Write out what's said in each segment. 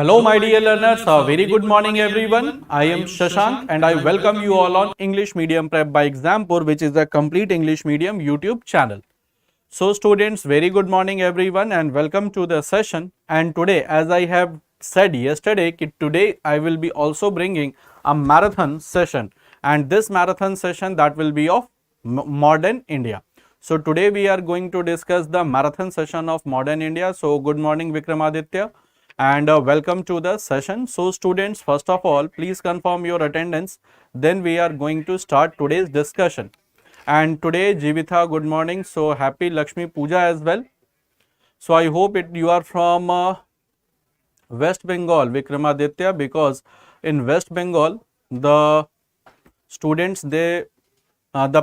Hello, my dear learners. A very good morning, everyone. I am Shashank and I welcome you all on English Medium Prep by Exampur, which is a complete English medium YouTube channel. So, students, very good morning, everyone, and welcome to the session. And today, as I have said yesterday, today I will be also bringing a marathon session, and this marathon session that will be of modern India. So, today we are going to discuss the marathon session of modern India. So, good morning, Vikramaditya, and welcome to the session. So, students, first of all, please confirm your attendance. Then we are going to start today's discussion. And today, Jivitha, good morning. So, happy Lakshmi Puja as well. So, I hope you are from West Bengal, Vikramaditya, because in West Bengal, the students, the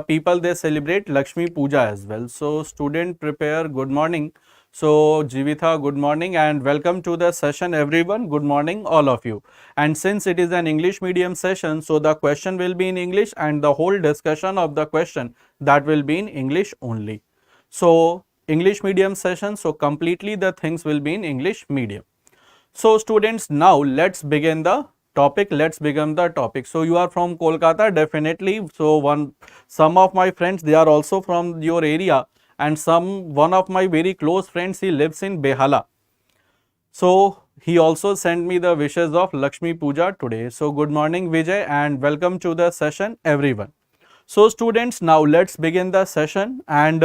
people, they celebrate Lakshmi Puja as well. So, student prepare, good morning. So, Jivitha, good morning and welcome to the session, everyone. Good morning, all of you. And since it is an English medium session, so the question will be in English and the whole discussion of the question that will be in English only. So, English medium session, so completely the things will be in English medium. So, students, now let's begin the topic. So, you are from Kolkata, definitely. So, some of my friends, they are also from your area, and one of my very close friends, he lives in Behala. So, he also sent me the wishes of Lakshmi Puja today. So, good morning, Vijay, and welcome to the session, everyone. So, students, now let's begin the session and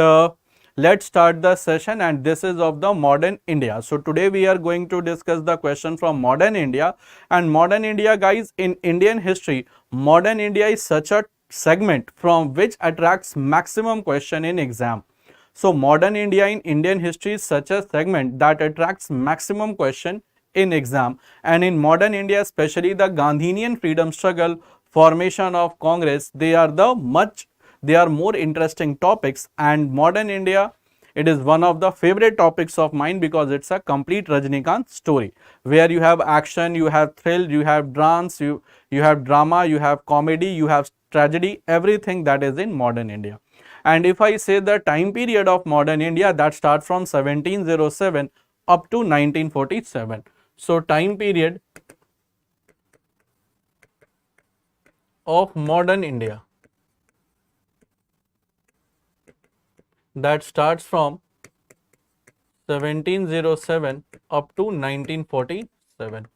let's start the session, and this is of the modern India. So, today we are going to discuss the question from modern India, and modern India, guys, in Indian history, modern India is such a segment from which attracts maximum question in exam. So, modern India in Indian history is such a segment that attracts maximum question in exam, and in modern India, especially the Gandhian freedom struggle, formation of Congress, they are more interesting topics. And modern India, it is one of the favorite topics of mine because it's a complete Rajnikant story where you have action, you have thrill, you have dance, you have drama, you have comedy, you have tragedy, everything that is in modern India. And if I say the time period of modern India, that starts from 1707 up to 1947. So, time period of modern India, that starts from 1707 up to 1947.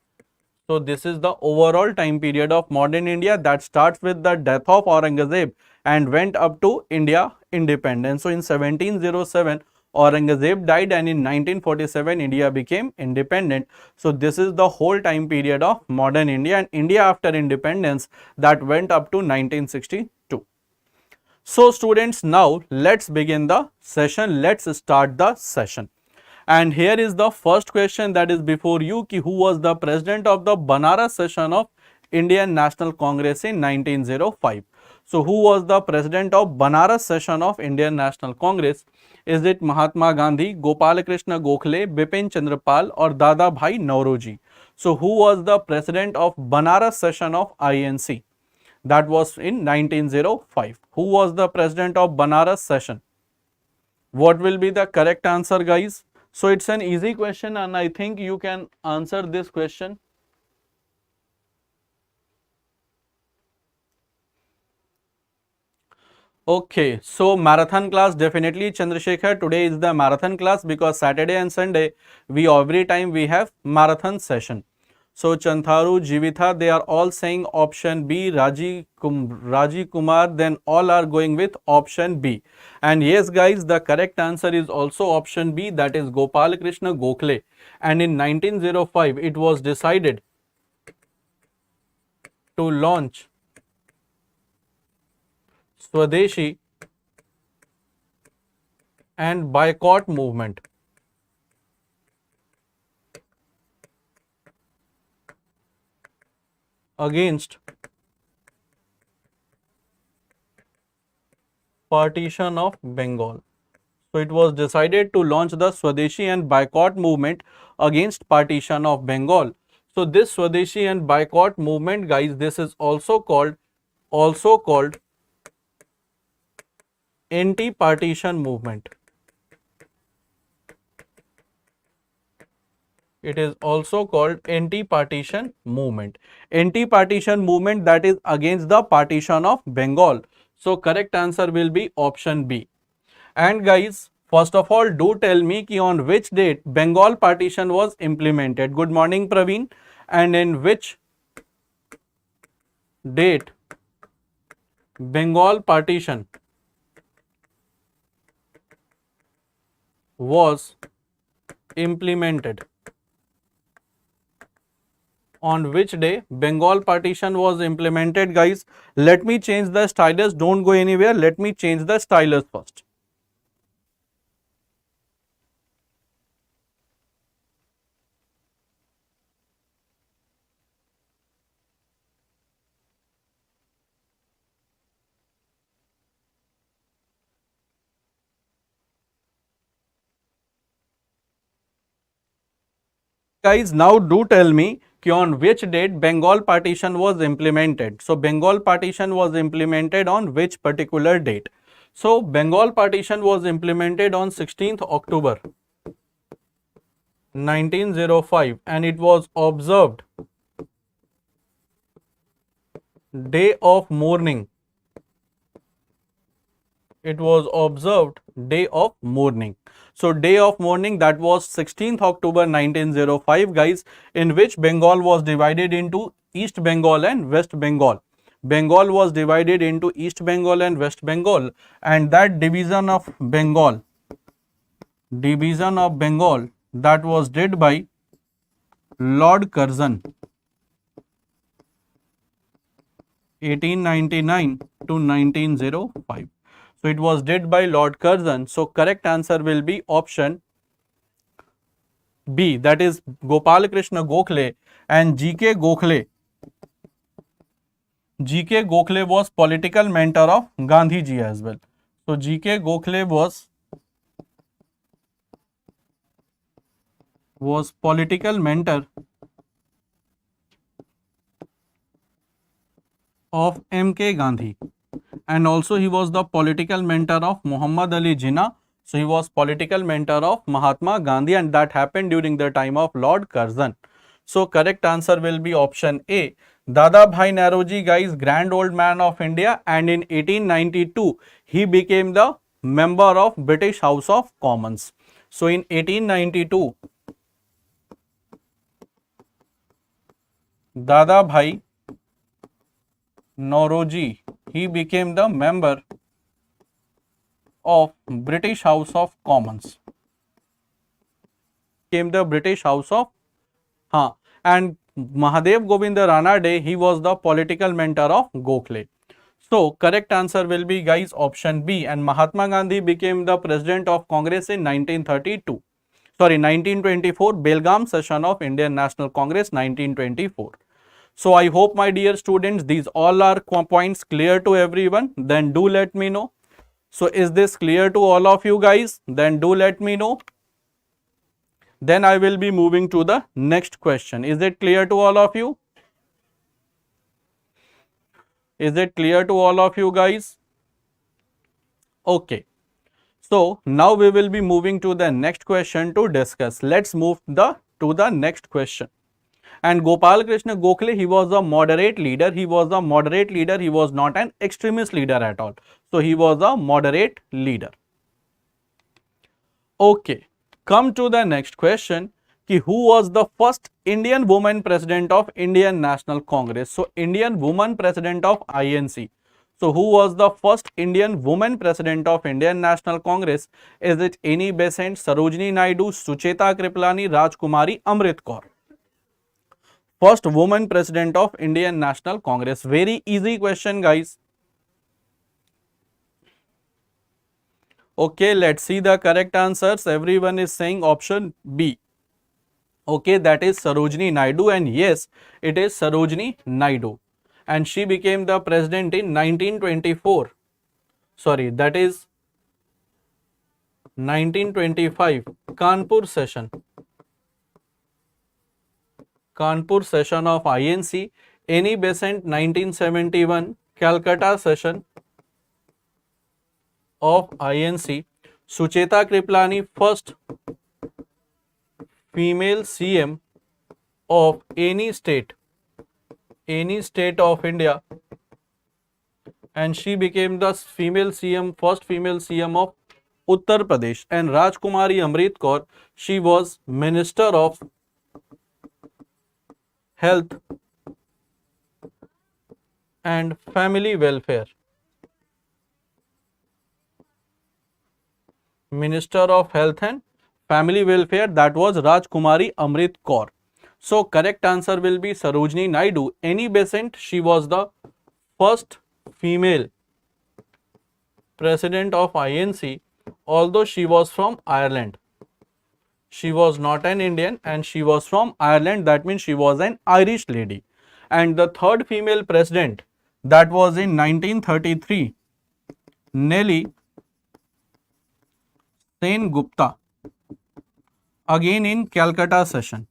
So, this is the overall time period of modern India that starts with the death of Aurangzeb and went up to India independence. So, in 1707, Aurangzeb died, and in 1947, India became independent. So, this is the whole time period of modern India, and India after independence that went up to 1962. So, students, now let's begin the session. Let's start the session. And here is the first question that is before you, ki who was the president of the Banaras session of Indian National Congress in 1905. So, who was the president of Banaras session of Indian National Congress? Is it Mahatma Gandhi, Gopal Krishna Gokhale, Bipin Chandra Pal, or Dada Bhai Nauroji? So, who was the president of Banaras session of INC? That was in 1905. Who was the president of Banaras session? What will be the correct answer, guys? So, it's an easy question and I think you can answer this question. Okay, so marathon class, definitely Chandrasekhar, today is the marathon class because Saturday and Sunday every time we have marathon session. So, Chantharu, Jivitha, they are all saying option B, Raji Kumar, then all are going with option B. And yes, guys, the correct answer is also option B, that is Gopal Krishna Gokhale. And in 1905, it was decided to launch Swadeshi and boycott movement against partition of Bengal. So, it was decided to launch the Swadeshi and boycott movement against partition of Bengal. So, this Swadeshi and boycott movement, guys, this is also called anti-partition movement. It is also called anti-partition movement. Anti-partition movement, that is against the partition of Bengal. So correct answer will be option B. And guys, first of all, do tell me ki on which date Bengal partition was implemented. Good morning, Praveen. And in which date Bengal partition was implemented? On which day Bengal partition was implemented, guys? Let me change the stylus. Don't go anywhere. Let me change the stylus first. Guys, now do tell me कि on which date Bengal partition was implemented. So Bengal partition was implemented on which particular date? So Bengal partition was implemented on 16th October 1905 and it was observed day of mourning. It was observed day of mourning. So day of mourning, that was 16th October 1905, guys, in which Bengal was divided into East Bengal and West Bengal. Bengal was divided into East Bengal and West Bengal, and that division of Bengal that was did by Lord Curzon 1899 to 1905. So it was did by Lord Curzon. So correct answer will be option B, that is Gopal Krishna Gokhale and G.K. Gokhale. G.K. Gokhale was political mentor of Gandhiji as well. So G.K. Gokhale was political mentor of M.K. Gandhi, and also he was the political mentor of Muhammad Ali Jinnah. So he was political mentor of Mahatma Gandhi, and that happened during the time of Lord Curzon. So correct answer will be option A. Dada Bhai Nauroji, guys, Grand Old Man of India, and in 1892 he became the member of British House of Commons. So in 1892 Dada Bhai Nauroji, he became the member of British House of Commons. Came the British House of and Mahadev Govinda Ranade, he was the political mentor of Gokhale. So correct answer will be, guys, option B, and Mahatma Gandhi became the president of Congress in 1924, Belgaum session of Indian National Congress 1924. So I hope, my dear students, these all are points clear to everyone. Then do let me know. So is this clear to all of you guys? Then do let me know. Then I will be moving to the next question. Is it clear to all of you? Is it clear to all of you guys? Okay. So now we will be moving to the next question to discuss. Let's move to the next question. And Gopal Krishna Gokhale, he was a moderate leader. He was a moderate leader. He was not an extremist leader at all. So he was a moderate leader. Okay, come to the next question. Who was the first Indian woman president of Indian National Congress? So Indian woman president of INC. So who was the first Indian woman president of Indian National Congress? Is it Annie Besant, Sarojini Naidu, Sucheta Kripalani, Rajkumari, Amrit Kaur? First woman president of Indian National Congress. Very easy question, guys. Okay, let's see the correct answers. Everyone is saying option B. Okay, that is Sarojini Naidu, and yes, it is Sarojini Naidu. And she became the president in 1924. Sorry, that is 1925 Kanpur session. Kanpur session of INC, Annie Besant 1971 Calcutta session of INC, Sucheta Kripalani female CM of any state of India, and she became the first female CM of Uttar Pradesh. And Rajkumari Amrit Kaur, she was Minister of Health and Family Welfare. Minister of Health and Family Welfare, that was Rajkumari Amrit Kaur. So correct answer will be Sarojini Naidu. Any Besant, she was the first female president of INC, although she was from Ireland. She was not an Indian and she was from Ireland, that means she was an Irish lady. And the third female president, that was in 1933, Nelly Sengupta, again in Calcutta session.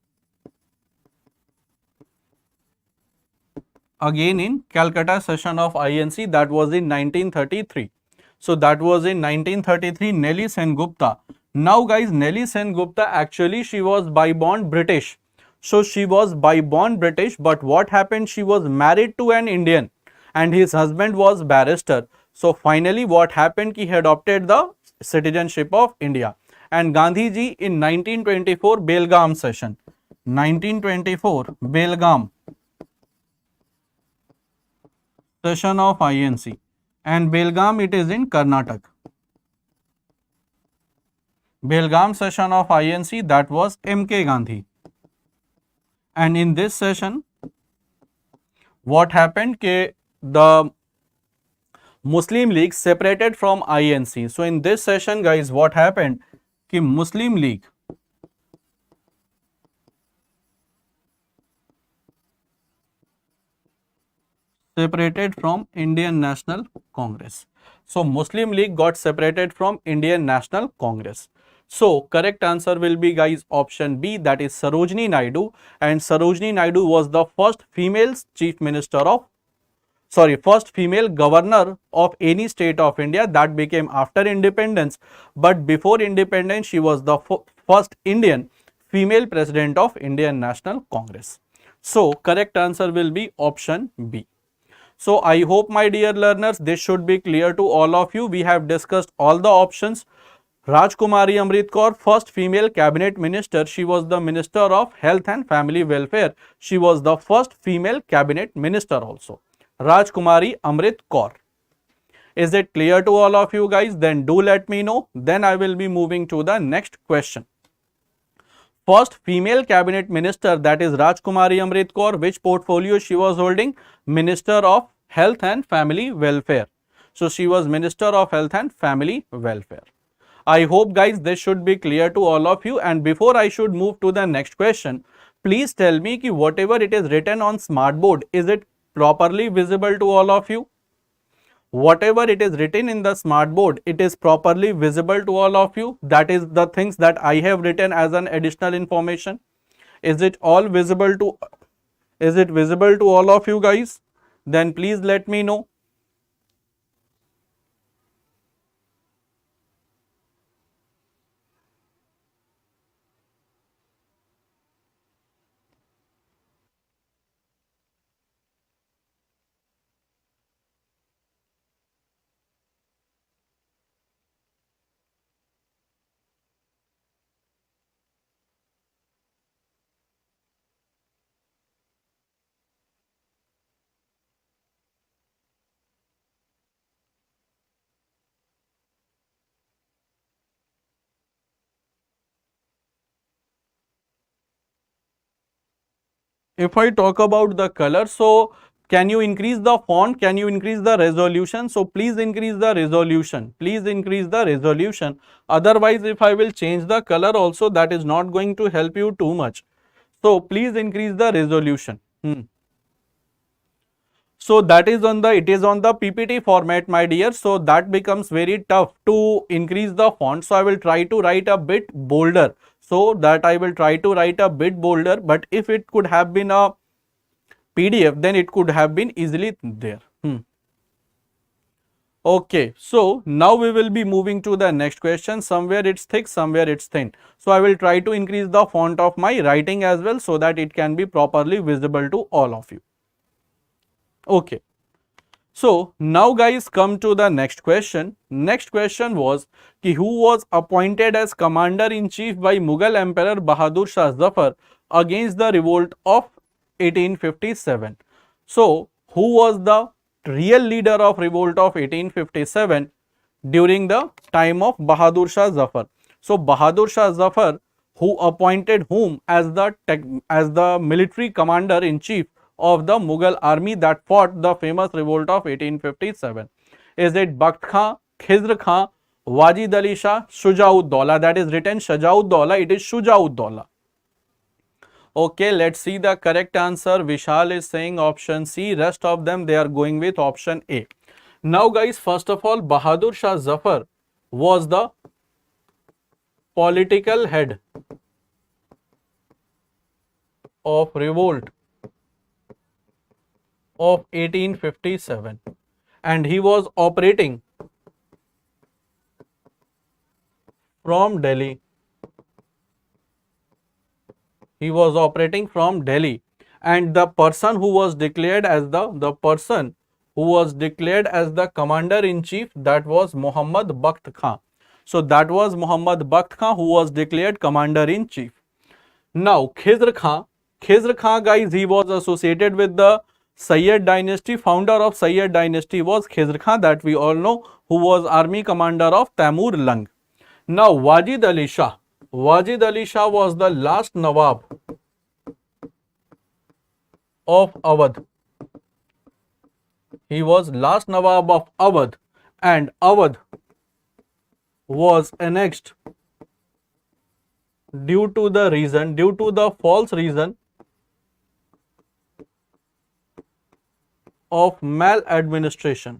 Again in Calcutta session of INC, that was in 1933. So that was in 1933, Nelly Sengupta. Now guys, Nelly Sengupta, actually she was by born British. So she was by born British, but what happened, she was married to an Indian and his husband was barrister. So finally what happened, he adopted the citizenship of India. And Gandhiji in 1924 Belgaum session, 1924 Belgaum session of INC, and Belgaum, it is in Karnataka. Belgaum session of INC, that was MK Gandhi. And in this session, what happened, ke the Muslim League separated from INC. So in this session guys, what happened, ki Muslim League separated from Indian National Congress. So Muslim League got separated from Indian National Congress. So correct answer will be guys option B, that is Sarojini Naidu. And Sarojini Naidu was the first female chief minister of, first female governor of any state of India. That became after independence, but before independence she was the first Indian female president of Indian National Congress. So correct answer will be option B. So I hope my dear learners, this should be clear to all of you. We have discussed all the options. Rajkumari Amrit Kaur, first female cabinet minister. She was the Minister of Health and Family Welfare. She was the first female cabinet minister also. Rajkumari Amrit Kaur. Is it clear to all of you guys? Then do let me know. Then I will be moving to the next question. First female cabinet minister, that is Rajkumari Amrit Kaur. Which portfolio she was holding? Minister of Health and Family Welfare. So she was Minister of Health and Family Welfare. I hope guys this should be clear to all of you. And before I should move to the next question, please tell me ki whatever it is written on smart board, is it properly visible to all of you? Whatever it is written in the smart board, it is properly visible to all of you. That is the things that I have written as an additional information. Is it all visible to, is it visible to all of you guys? Then please let me know. If I talk about the color, so can you increase the font? Can you increase the resolution? So please increase the resolution. Please increase the resolution. Otherwise, if I will change the color also, that is not going to help you too much. So please increase the resolution. So that is on the, it is on the PPT format, my dear. So that becomes very tough to increase the font. So I will try to write a bit bolder. So that I will try to write a bit bolder. But if it could have been a PDF, then it could have been easily there. Okay, so now we will be moving to the next question. Somewhere it's thick, somewhere it's thin. So I will try to increase the font of my writing as well so that it can be properly visible to all of you. Okay. So now guys, come to the next question. Next question was ki who was appointed as commander in chief by Mughal Emperor Bahadur Shah Zafar against the revolt of 1857. So who was the real leader of revolt of 1857 during the time of Bahadur Shah Zafar? So Bahadur Shah Zafar, who appointed whom as the military commander in chief of the Mughal army that fought the famous revolt of 1857? Is it Bakht Khan, Khizr Khan, Wajid Ali Shah, Shuja-ud-Dawla? That is written Shaja-ud-Dawla, it is Shuja-ud-Dawla. Okay, let's see the correct answer. Vishal is saying option C. Rest of them, they are going with option A. Now guys, first of all, Bahadur Shah Zafar was the political head of revolt of 1857 and he was operating from Delhi. He was operating from Delhi, and the person who was declared as the person who was declared as the commander in chief, that was Muhammad Bakht Khan. So that was Muhammad Bakht Khan who was declared commander in chief. Now Khizr Khan guys, he was associated with the Sayyid dynasty. Founder of Sayyid dynasty was Khizr Khan, that we all know, who was army commander of Taimur Lang. Now Wajid Ali Shah. Wajid Ali Shah was the last Nawab of Awadh. He was last Nawab of Awadh, and Awadh was annexed due to the false reason of maladministration.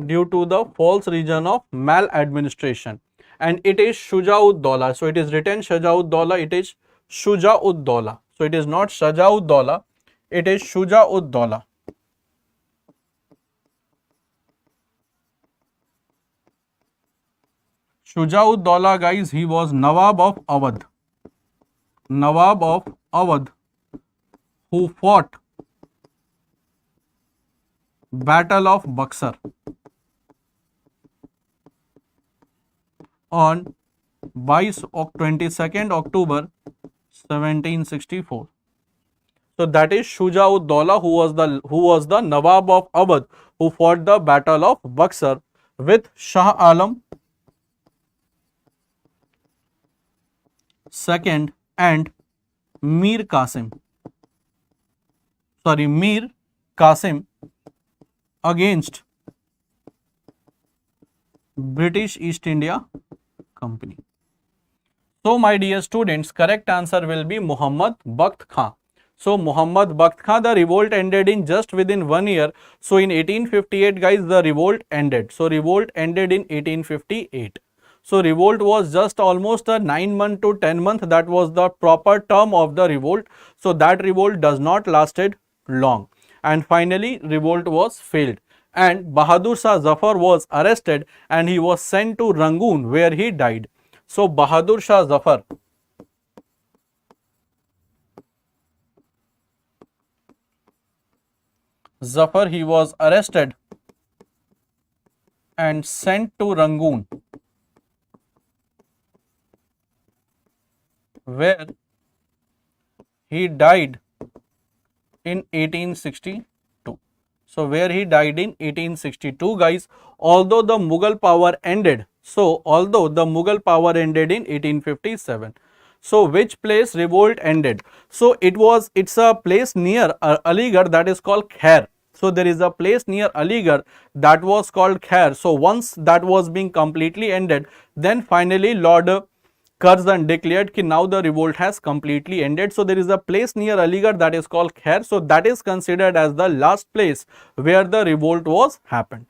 Due to the false reason of maladministration, and it is Shuja-ud-Dawla. So it is written Shaja-ud-Dawla, it is Shuja-ud-Dawla. So it is not Shaja-ud-Dawla, it is Shuja-ud-Dawla. Shuja-ud-Dawla guys, he was Nawab of Awadh. Nawab of Awadh, who fought Battle of Buxar on 22nd October 1764. So that is Shuja-ud-Dawla, who was the Nawab of Awadh, who fought the Battle of Buxar with Shah Alam II and Mir Qasim against British East India Company. So my dear students, correct answer will be Muhammad Bakht Khan. So Muhammad Bakht Khan, the revolt ended in just within 1 year. So in 1858 guys, the revolt ended. So revolt ended in 1858. So revolt was just almost a 9 month to 10 month. That was the proper term of the revolt. So that revolt does not lasted long, and finally revolt was failed, and Bahadur Shah Zafar was arrested and he was sent to Rangoon, where he died. So Bahadur Shah Zafar, he was arrested and sent to Rangoon, where he died in 1862. So where he died in 1862 guys, although the Mughal power ended. So although the Mughal power ended in 1857. So which place revolt ended? So it's a place near Aligarh, that is called Khair. So there is a place near Aligarh that was called Khair. So once that was being completely ended, then finally Lord Curzon declared that now the revolt has completely ended. So there is a place near Aligarh that is called Khair. So that is considered as the last place where the revolt was happened.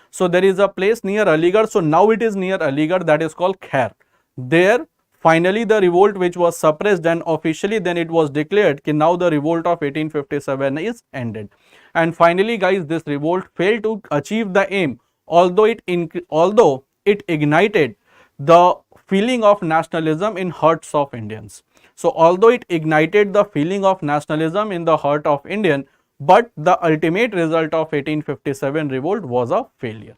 So there is a place near Aligarh. So now it is near Aligarh, that is called Khair. There Finally, the revolt which was suppressed, and officially then it was declared that now the revolt of 1857 is ended. And finally, guys, this revolt failed to achieve the aim, although it ignited the feeling of nationalism in hearts of Indians. So although it ignited the feeling of nationalism in the heart of Indian, but the ultimate result of 1857 revolt was a failure.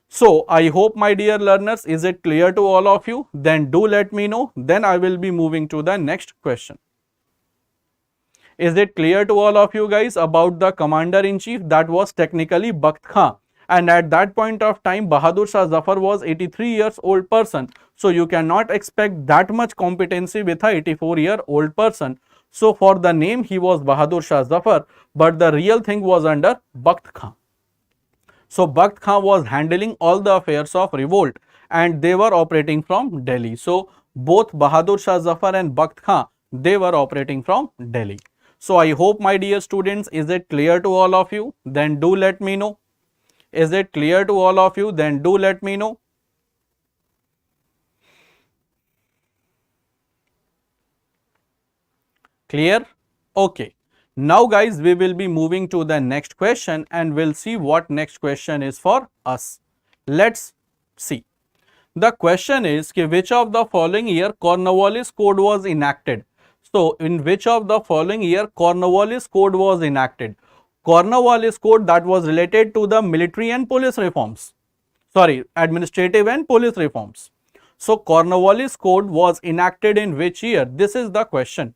So I hope, my dear learners, is it clear to all of you? Then do let me know. Then I will be moving to the next question. Is it clear to all of you guys about the commander-in-chief? That was technically Bakht Khan, and at that point of time Bahadur Shah Zafar was 83 years old person. So you cannot expect that much competency with a 84-year-old person. So for the name he was Bahadur Shah Zafar, but the real thing was under Bakht Khan. So Bakht Khan was handling all the affairs of revolt, and they were operating from Delhi. So both Bahadur Shah Zafar and Bakht Khan, they were operating from Delhi. So I hope, my dear students, is it clear to all of you? Then do let me know. Is it clear to all of you? Then do let me know. Clear? Okay. Now guys, we will be moving to the next question, and we'll see what next question is for us. Let's see. The question is कि which of the following year Cornwallis Code was enacted? So in which of the following year Cornwallis Code was enacted? Cornwallis Code, that was related to the military and police reforms. Sorry, administrative and police reforms. So Cornwallis Code was enacted in which year? This is the question.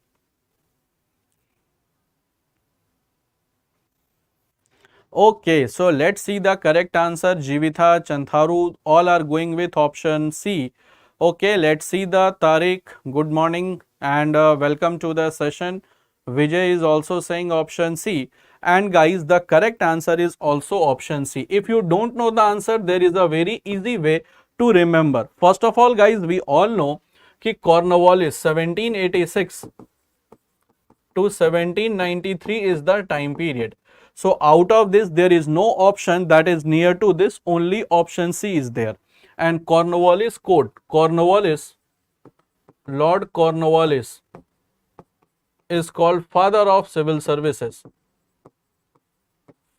Okay, so let's see the correct answer. Jivitha, Chantharu, all are going with option C. Okay, let's see the Tariq. Good morning and welcome to the session. Vijay is also saying option C. And guys, the correct answer is also option C. If you don't know the answer, there is a very easy way to remember. First of all, guys, we all know that Cornwallis 1786 to 1793 is the time period. So out of this, there is no option that is near to this, only option C is there. And Cornwallis Code, Lord Cornwallis is called father of civil services.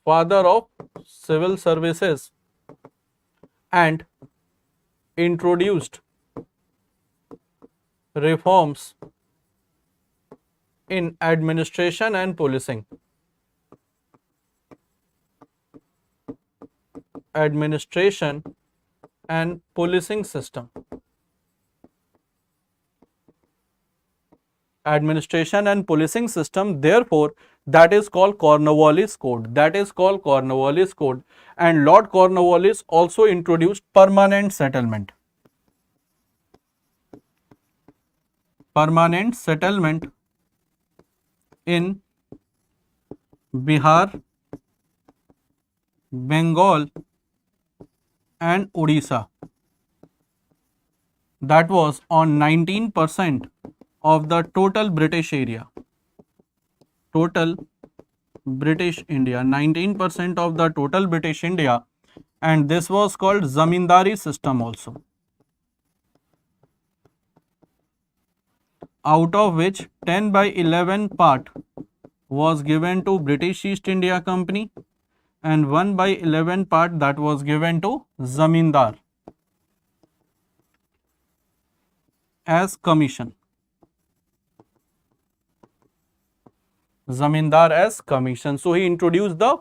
Father of civil services, and introduced reforms in administration and policing. Administration and policing system. Administration and policing system, therefore that is called Cornwallis Code. That is called Cornwallis Code. And Lord Cornwallis also introduced permanent settlement. Permanent settlement in Bihar, Bengal and Odisha. That was on 19% of the total British area. Total British India, 19% of the total British India, and this was called Zamindari system also. Out of which 10/11 part was given to British East India Company and 1/11 part that was given to Zamindar as commission. Zamindar as commission. So he introduced the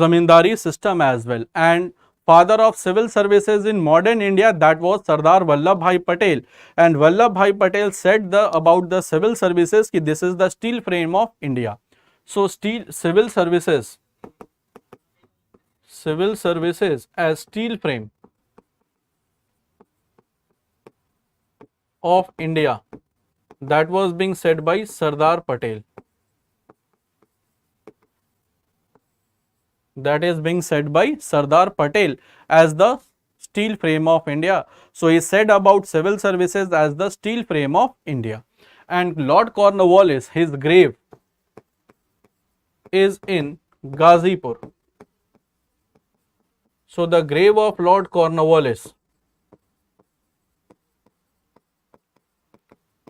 Zamindari system as well. And father of civil services in modern India, that was Sardar Vallabhbhai Patel. And Vallabhbhai Patel said about the civil services कि this is the steel frame of India. So civil services as steel frame of India, that was being said by Sardar Patel. That is being said by Sardar Patel as the steel frame of India. So he said about civil services as the steel frame of India. And Lord Cornwallis, his grave is in Ghazipur. So the grave of Lord Cornwallis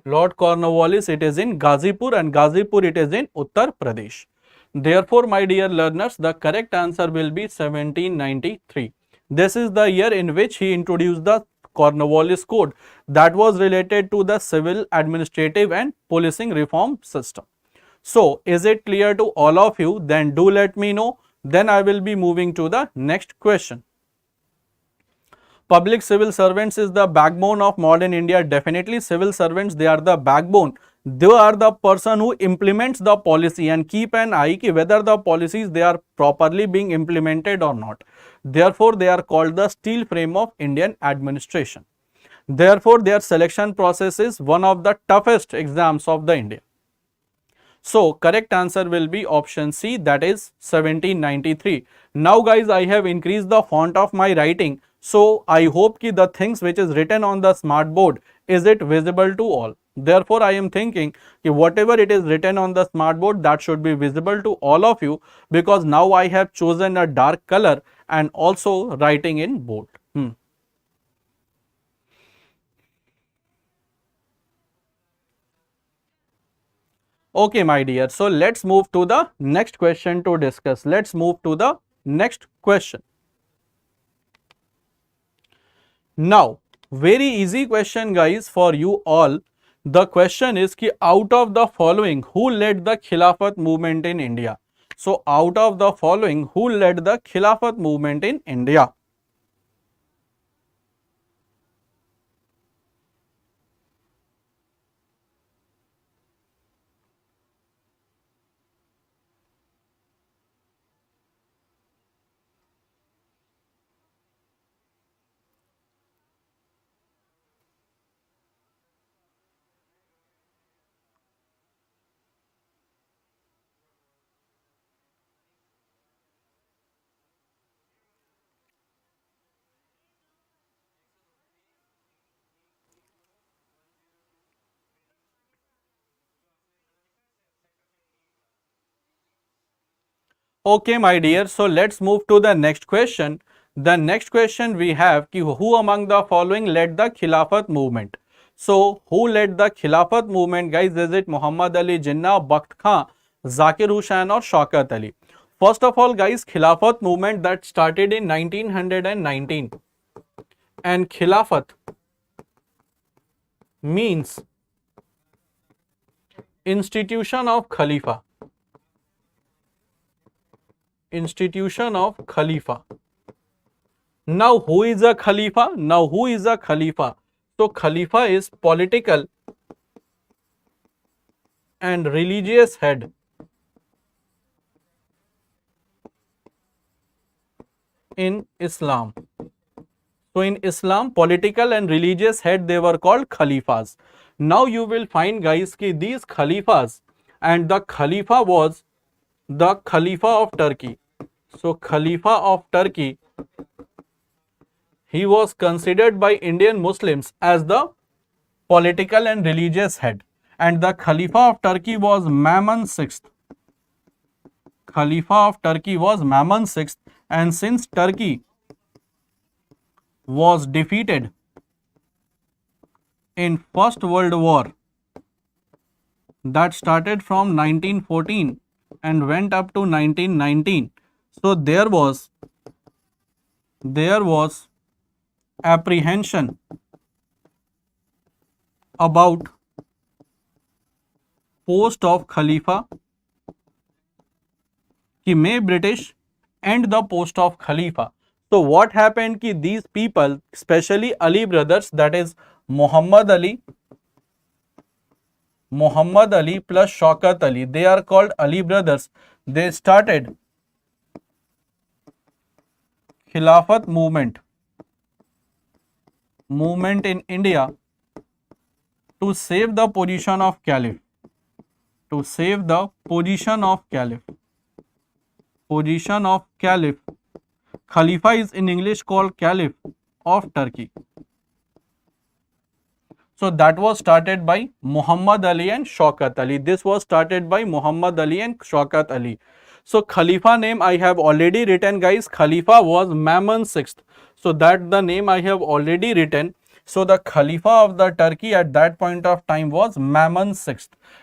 Lord Cornwallis, it is in Ghazipur, and Ghazipur it is in Uttar Pradesh. Therefore, my dear learners, the correct answer will be 1793. This is the year in which he introduced the Cornwallis Code that was related to the civil, administrative and policing reform system. So, is it clear to all of you? Then do let me know. Then I will be moving to the next question. Public civil servants is the backbone of modern India. Definitely civil servants, they are the backbone. They are the person who implements the policy and keep an eye ki whether the policies they are properly being implemented or not. Therefore, they are called the steel frame of Indian administration. Therefore, their selection process is one of the toughest exams of the India. So, correct answer will be option C, that is 1793. Now guys, I have increased the font of my writing. So, I hope ki the things which is written on the smart board, is it visible to all? Therefore, I am thinking ki whatever it is written on the smart board, that should be visible to all of you, because now I have chosen a dark color and also writing in bold. Okay, my dear. So, let's move to the next question to discuss. Let's move to the next question. Now, very easy question guys for you all. The question is ki out of the following, who led the Khilafat movement in India? So, out of the following, who led the Khilafat movement in India? Okay, my dear. So, let's move to the next question. The next question we have ki who among the following led the Khilafat movement? So, who led the Khilafat movement guys? Is it Muhammad Ali Jinnah, Bakht Khan, Zakir Hussain or Shaukat Ali? First of all guys, Khilafat movement that started in 1919, and Khilafat means institution of Khalifa. Institution of Khalifa. Now, who is a Khalifa? Now, who is a Khalifa? So, Khalifa is political and religious head in Islam. So, in Islam, political and religious head, they were called Khalifas. Now, you will find guys ki these Khalifas, and the Khalifa was the Khalifa of Turkey. So, Khalifa of Turkey, he was considered by Indian Muslims as the political and religious head. And the Khalifa of Turkey was Mamun VI. Khalifa of Turkey was Mamun VI. And since Turkey was defeated in First World War that started from 1914 and went up to 1919. So there was apprehension about post of Khalifa कि may British end the post of Khalifa. So what happened कि these people, especially Ali brothers, that is Muhammad Ali plus Shaukat Ali, they are called Ali brothers. They started Khilafat movement in India to save the position of Caliph. To save the position of Caliph. Position of Caliph. Khalifa is in English called Caliph of Turkey. So that was started by Muhammad Ali and Shaukat Ali. This was started by Muhammad Ali and Shaukat Ali. So Khalifa name I have already written guys. Khalifa was Mamun VI. So that the name I have already written. So the Khalifa of the Turkey at that point of time was Mamun VI.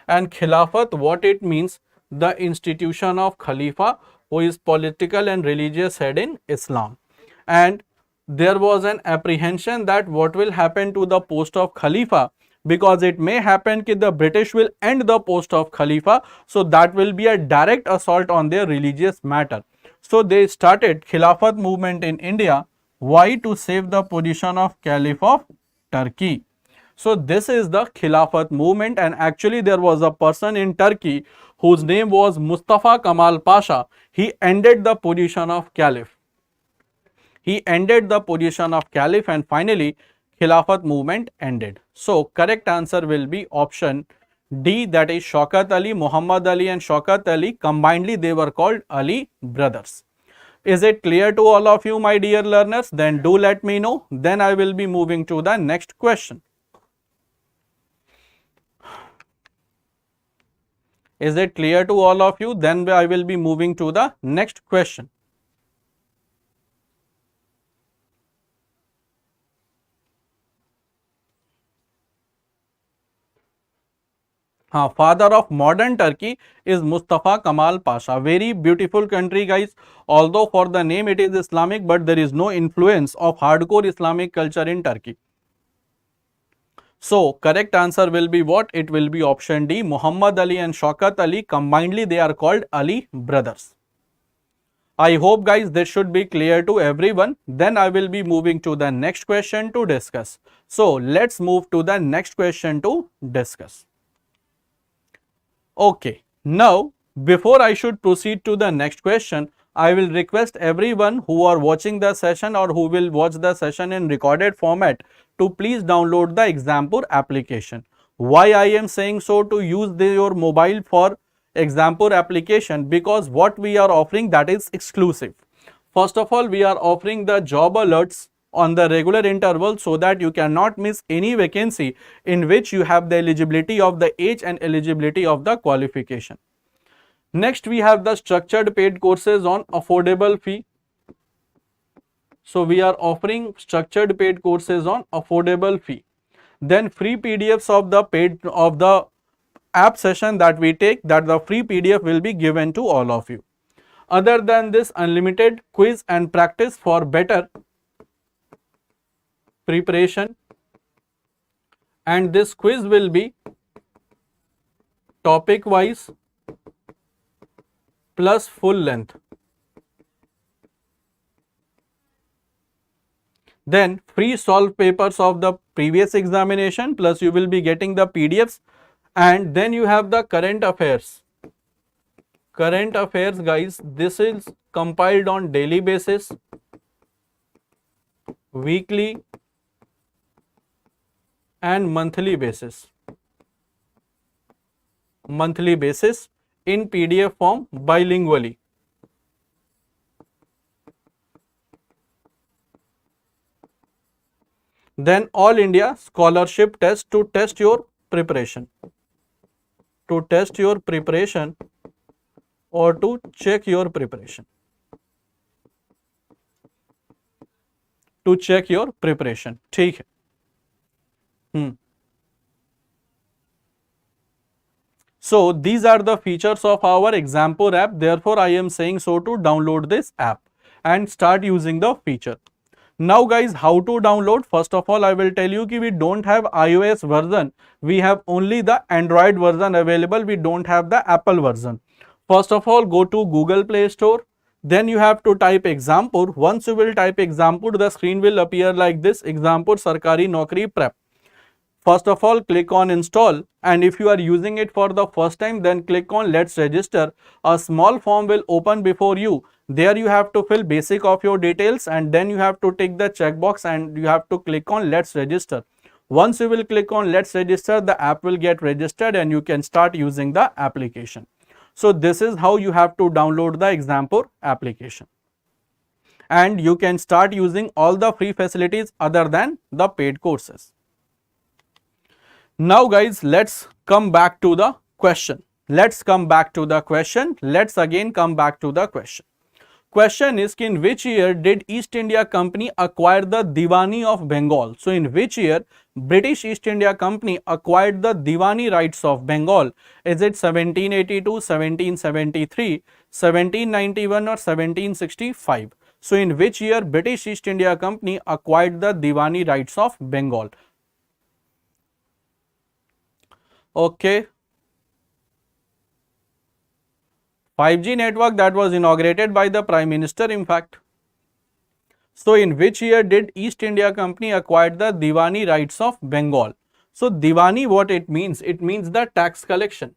And Khilafat, what it means? The institution of Khalifa, who is political and religious head in Islam. And there was an apprehension that what will happen to the post of Khalifa, because it may happen that the British will end the post of Khalifa, so that will be a direct assault on their religious matter. So they started Khilafat movement in India. Why? To save the position of Caliph of Turkey. So this is the Khilafat movement, and actually there was a person in Turkey whose name was Mustafa Kemal Pasha. He ended the position of Caliph. He ended the position of Caliph, and finally Khilafat movement ended. So correct answer will be option D, that is Shaukat Ali. Muhammad Ali and Shaukat Ali, combinedly they were called Ali brothers. Is it clear to all of you, my dear learners? Then do let me know. Then I will be moving to the next question. Is it clear to all of you? Then I will be moving to the next question. Father of modern Turkey is Mustafa Kemal Pasha. Very beautiful country, guys. Although for the name it is Islamic, but there is no influence of hardcore Islamic culture in Turkey. So correct answer will be what? It will be option D. Muhammad Ali and Shaukat Ali, combinedly they are called Ali brothers. I hope, guys, this should be clear to everyone. Then I will be moving to the next question to discuss. So let's move to the next question to discuss. Okay, now before I should proceed to the next question, I will request everyone who are watching the session or who will watch the session in recorded format to please download the Exampur application. Why I am saying so? To use your mobile for Exampur application, because what we are offering, that is exclusive. First of all, we are offering the job alerts on the regular interval, so that you cannot miss any vacancy in which you have the eligibility of the age and eligibility of the qualification. Next, we have the structured paid courses on affordable fee. So we are offering structured paid courses on affordable fee. Then free PDFs of the app session that we take, that the free PDF will be given to all of you. Other than this, unlimited quiz and practice for better preparation, and this quiz will be topic wise plus full length. Then free solved papers of the previous examination, plus you will be getting the PDFs, and then you have the current affairs. Current affairs, guys, this is compiled on daily basis, weekly and monthly basis. Monthly basis in PDF form bilingually. Then all India scholarship test to test your preparation. To test your preparation or to check your preparation. To check your preparation. ठीक है. So these are the features of our Exampur app. Therefore, I am saying so to download this app and start using the feature. Now guys, how to download? First of all, I will tell you that we don't have iOS version. We have only the Android version available. We don't have the Apple version. First of all, go to Google Play Store. Then you have to type Exampur. Once you will type Exampur, the screen will appear like this: Exampur Sarkari Naukri Prep. First of all, click on install, and if you are using it for the first time, then click on let's register. A small form will open before you. There you have to fill basic of your details, and then you have to tick the checkbox and you have to click on let's register. Once you will click on let's register, the app will get registered and you can start using the application. So this is how you have to download the Exampur application. And you can start using all the free facilities other than the paid courses. Now guys, let's come back to the question. Let's again come back to the question. question is in which year did East India Company acquire the Diwani of Bengal? So in which year British East India Company acquired the Diwani rights of Bengal? Is it 1782, 1773, 1791 or 1765? So in which year British East India Company acquired the Diwani rights of Bengal? Okay. 5G network that was inaugurated by the Prime Minister, in fact. So in which year did East India Company acquire the Diwani rights of Bengal? So Diwani, what it means? It means the tax collection.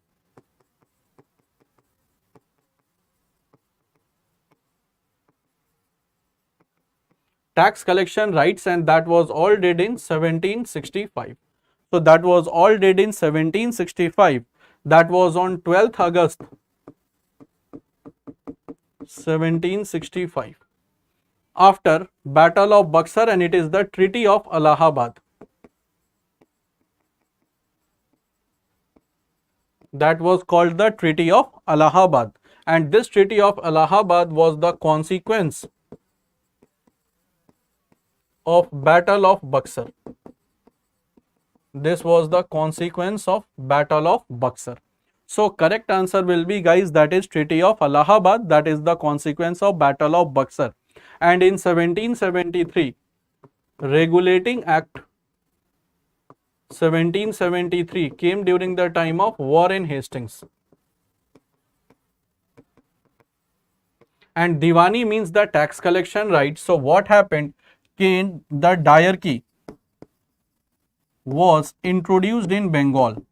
Tax collection rights, and that was all did in 1765. So that was all did in 1765. That was on 12th August 1765 after Battle of Buxar, and it is the Treaty of Allahabad. That was called the Treaty of Allahabad, and this Treaty of Allahabad was the consequence of Battle of Buxar. This was the consequence of Battle of Buxar. So correct answer will be, guys, that is Treaty of Allahabad, that is the consequence of Battle of Buxar. And in 1773, Regulating Act 1773 came during the time of war in Hastings. And Diwani means the tax collection right. So what happened? The diarchy was introduced in Bengal.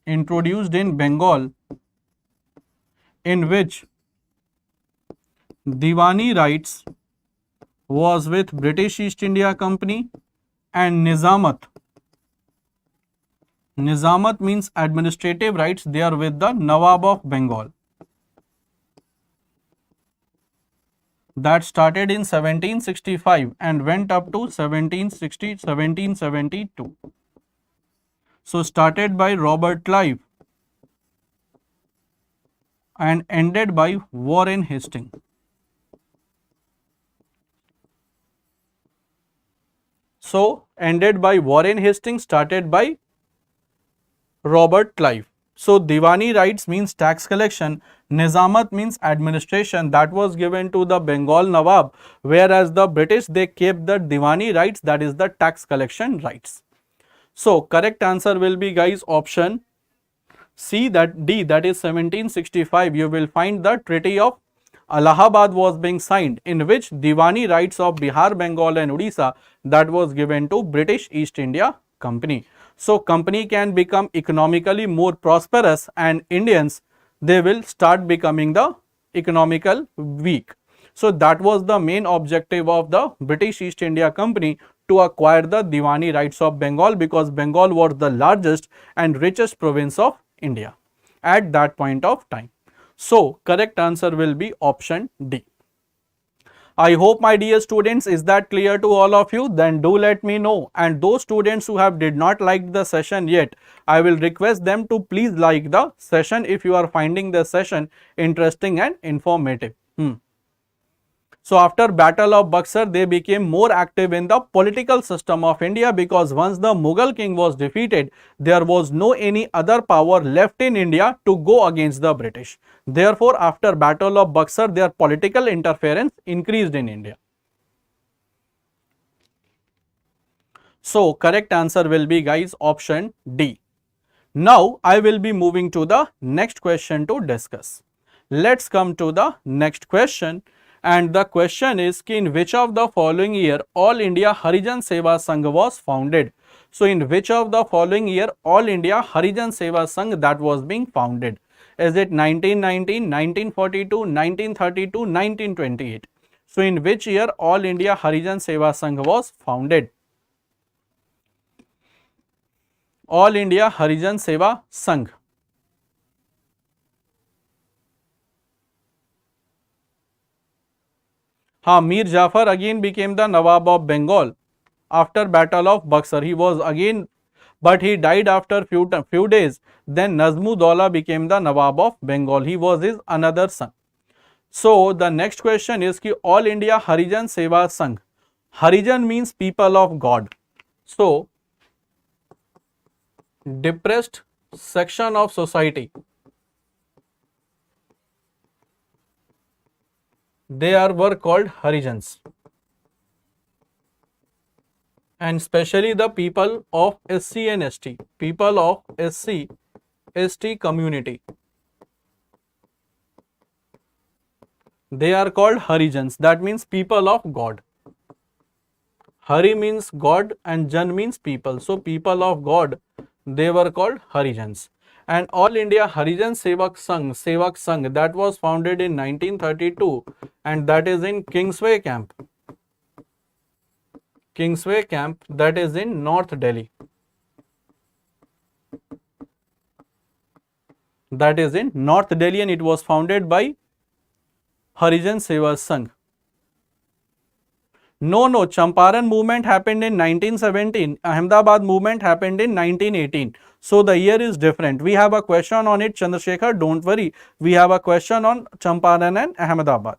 In which Diwani rights was with British East India Company, and Nizamat. Nizamat means administrative rights, they are with the Nawab of Bengal. That started in 1765 and went up to 1772. So started by Robert Clive and ended by war in Hastings. So ended by war in Hastings, started by Robert Clive. So Diwani rights means tax collection, Nizamat means administration, that was given to the Bengal Nawab, whereas the British, they kept the Diwani rights, that is the tax collection rights. So correct answer will be, guys, option C, that D, that is 1765. You will find the Treaty of Allahabad was being signed, in which Diwani rights of Bihar, Bengal and Odisha, that was given to British East India Company. So company can become economically more prosperous, and Indians, they will start becoming the economical weak. So that was the main objective of the British East India Company, to acquire the Diwani rights of Bengal, because Bengal was the largest and richest province of India at that point of time. So correct answer will be option D. I hope, my dear students, is that clear to all of you? Then do let me know. And those students who have did not like the session yet, I will request them to please like the session if you are finding the session interesting and informative. So after Battle of Buxar, they became more active in the political system of India, because once the Mughal king was defeated, there was no any other power left in India to go against the British. Therefore, after Battle of Buxar, their political interference increased in India. So correct answer will be, guys, option D. Now I will be moving to the next question to discuss. Let's come to the next question. And the question is, in which of the following year All India Harijan Seva Sangh was founded? So in which of the following year All India Harijan Seva Sangh that was being founded? Is it 1919, 1942, 1932, 1928? So in which year All India Harijan Seva Sangh was founded? All India Harijan Seva Sangh. Mir Jafar again became the Nawab of Bengal after Battle of Buxar. He was again, but he died after few days. Then Nazmu Daula became the Nawab of Bengal. He was his another son. So the next question is ki All India Harijan Seva Sangh. Harijan means people of God. So depressed section of society, they were called Harijans, and especially the people of SC and ST, people of SC ST community, they are called Harijans. That means people of God. Hari means God and Jan means people. So people of God, they were called Harijans. And All India Harijan Sevak Sangh, that was founded in 1932 and that is in Kingsway Camp. Kingsway Camp, that is in North Delhi. That is in North Delhi and it was founded by Harijan Seva Sangh. No, Champaran movement happened in 1917. Ahmedabad movement happened in 1918. So the year is different. We have a question on it, Chandrasekhar. Don't worry. We have a question on Champaran and Ahmedabad.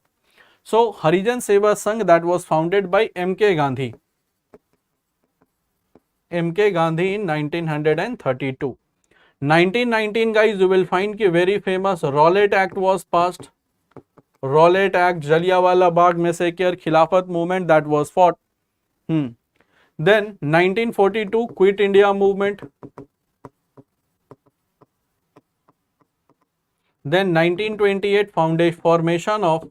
So Harijan Seva Sangh, that was founded by M.K. Gandhi. M.K. Gandhi in 1932. 1919, guys, you will find ki very famous Rowlatt Act was passed. Rowlatt Act, Jallianwala Bagh massacre, Khilafat movement, that was fought. Then 1942 Quit India movement. Then 1928 formation of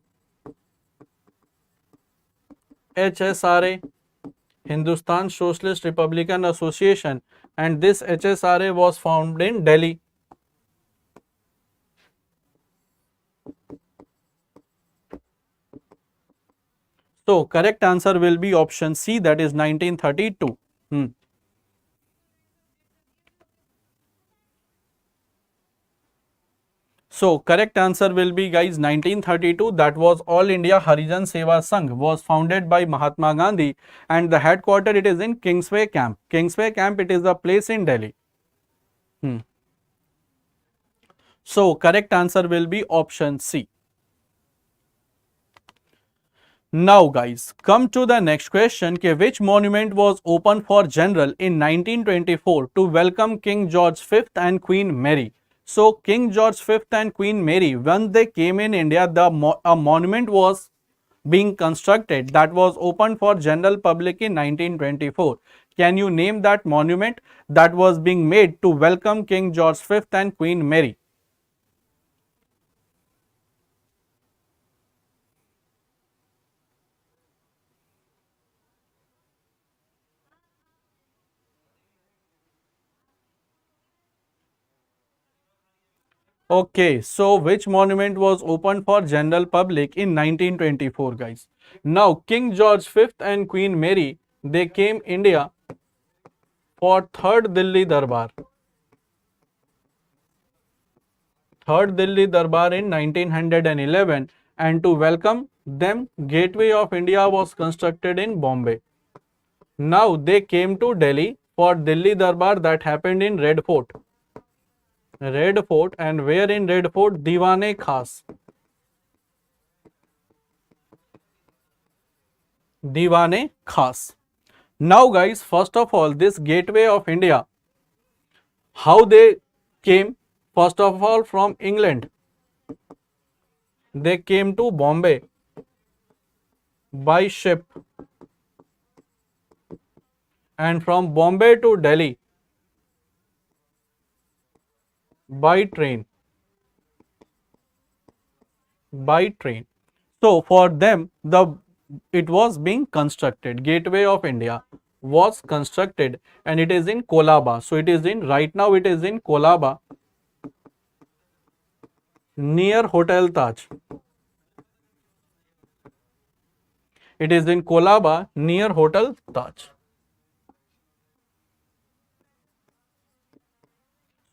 HSRA, Hindustan Socialist Republican Association, and this HSRA was found in Delhi. So correct answer will be option C, that is 1932. So correct answer will be, guys, 1932. That was All India Harijan Seva Sangh, was founded by Mahatma Gandhi and the headquarter it is in Kingsway Camp. Kingsway Camp, it is a place in Delhi. So correct answer will be option C. Now guys, come to the next question. Which monument was opened for general in 1924 to welcome King George V and Queen Mary? So King George V and Queen Mary, when they came in India, a monument was being constructed that was opened for general public in 1924. Can you name that monument that was being made to welcome King George V and Queen Mary? Okay, so which monument was opened for general public in 1924, guys? Now, King George V and Queen Mary, they came India for Third Delhi Darbar. Third Delhi Darbar in 1911, and to welcome them, Gateway of India was constructed in Bombay. Now, they came to Delhi for Delhi Darbar that happened in Red Fort. Red Fort, and where in Red Fort? Diwane Khas. Diwane Khas. Now guys, first of all, this Gateway of India, how they came? First of all, from England. They came to Bombay by ship, and from Bombay to Delhi by train. So for them, it was being constructed. Gateway of India was constructed and it is in Kolaba. So it is in, right now it is in Kolaba near Hotel Taj. It is in Kolaba near Hotel Taj.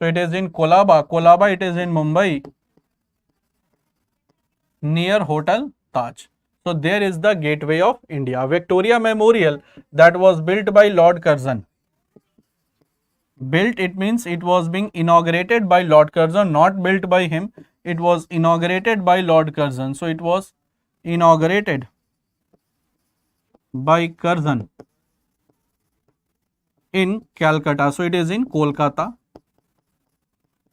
So it is in Kolaba. Kolaba, it is in Mumbai near Hotel Taj. So there is the Gateway of India. Victoria Memorial, that was built by Lord Curzon. Built, it means it was being inaugurated by Lord Curzon, not built by him. It was inaugurated by Lord Curzon. So it was inaugurated by Curzon in Calcutta. So it is in Kolkata.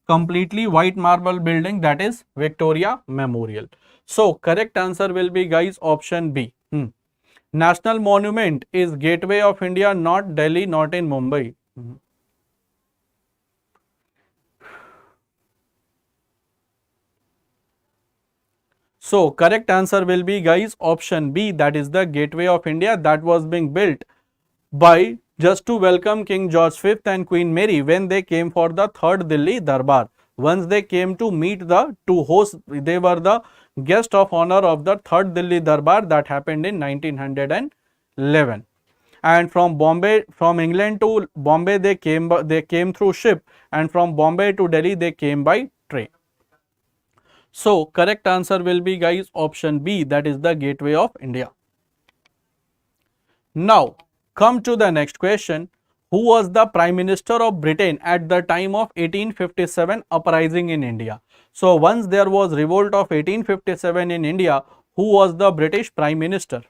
Completely white marble building, that is Victoria Memorial. So correct answer will be, guys, option B. National monument is Gateway of India, not Delhi, not in Mumbai. So correct answer will be, guys, option B, that is the Gateway of India, that was being built by just to welcome King George V and Queen Mary when they came for the third Delhi Darbar. Once they came to meet to host, they were the guest of honor of the third Delhi Darbar that happened in 1911. And from Bombay, from England to Bombay, they came through ship, and from Bombay to Delhi they came by train. So correct answer will be, guys, option B, that is the Gateway of India. Now come to the next question. Who was the Prime Minister of Britain at the time of 1857 uprising in India? So once there was revolt of 1857 in India, who was the British Prime Minister?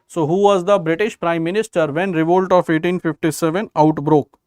So who was the British Prime Minister when revolt of 1857 outbroke?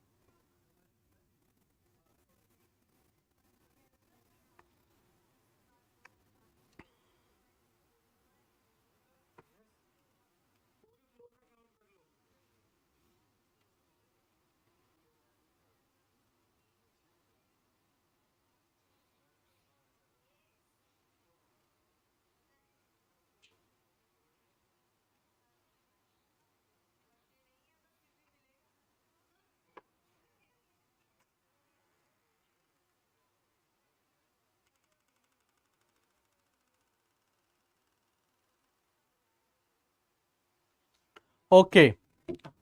Okay.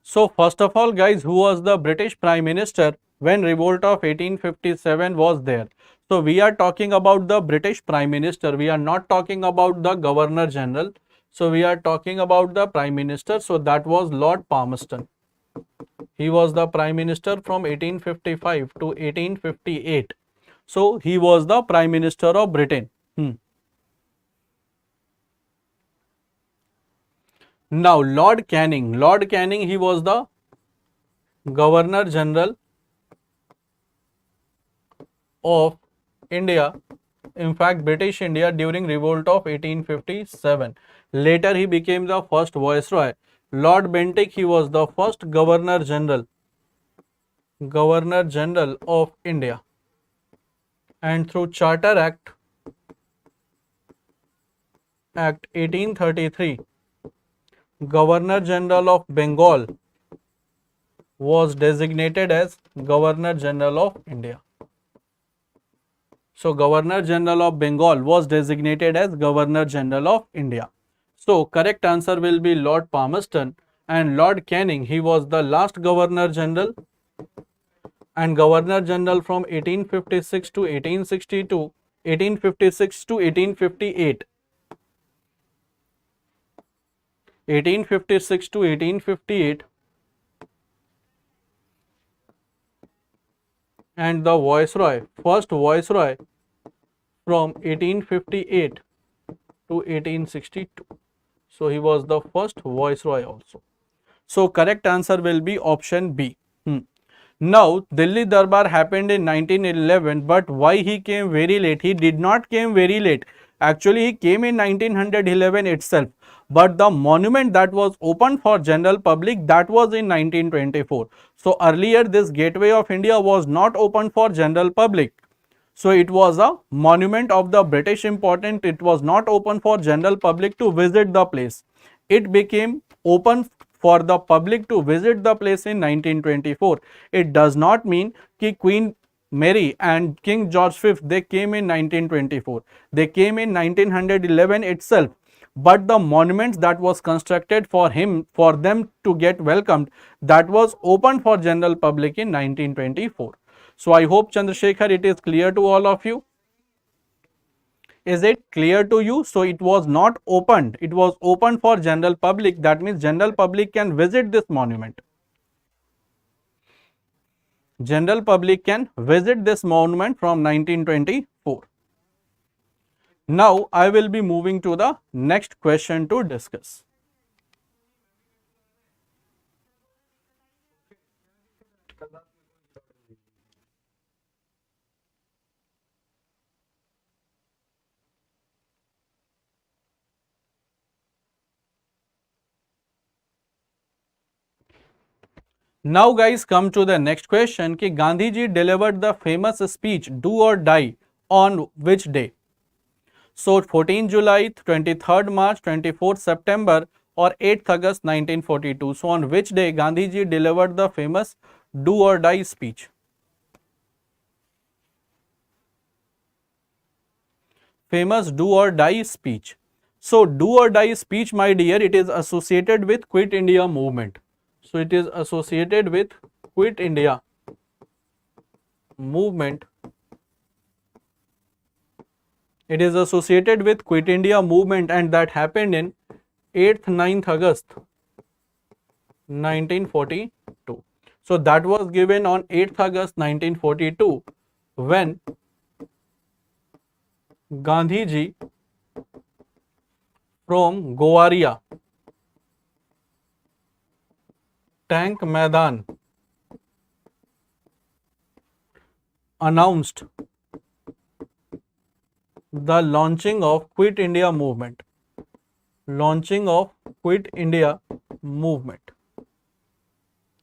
So first of all, guys, who was the British Prime Minister when revolt of 1857 was there? So we are talking about the British Prime Minister. We are not talking about the Governor General. So we are talking about the Prime Minister. So that was Lord Palmerston. He was the Prime Minister from 1855 to 1858. So he was the Prime Minister of Britain. Now Lord Canning, he was the Governor General of India, in fact British India, during revolt of 1857. Later he became the first Viceroy. Lord Bentinck, he was the first Governor General of India. And through Charter Act 1833, Governor General of Bengal was designated as Governor General of India. So Governor General of Bengal was designated as Governor General of India. So correct answer will be Lord Palmerston. And Lord Canning, he was the last Governor General, and Governor General from 1856 to 1862, 1856 to 1858, 1856 to 1858, and the Viceroy, first Viceroy from 1858 to 1862. So he was the first Viceroy also. So correct answer will be option B. Now Delhi Darbar happened in 1911, but why he came very late? He did not came very late. Actually he came in 1911 itself, but the monument that was opened for general public, that was in 1924. So earlier this Gateway of India was not open for general public. So it was a monument of the British important. It was not open for general public to visit the place. It became open for the public to visit the place in 1924. It does not mean that Queen Mary and King George V, they came in 1924. They came in 1911 itself. But the monuments that was constructed for them to get welcomed, that was open for general public in 1924. So I hope, Chandrasekhar, it is clear to all of you. Is it clear to you? So it was not opened. It was open for general public. That means general public can visit this monument. General public can visit this monument from 1924. Now I will be moving to the next question to discuss. Now guys, come to the next question कि Gandhiji delivered the famous speech do or die on which day? So 14 July, 23rd March, 24th September or 8th August 1942. So on which day Gandhiji delivered the famous do or die speech? Famous do or die speech. So do or die speech, my dear, it is associated with Quit India movement. So it is associated with Quit India movement. It is associated with Quit India movement and that happened in 8th 9th August 1942. So that was given on 8th August 1942 when Gandhiji from Gowaria Tank Maidan announced the launching of Quit India movement. Launching of Quit India movement.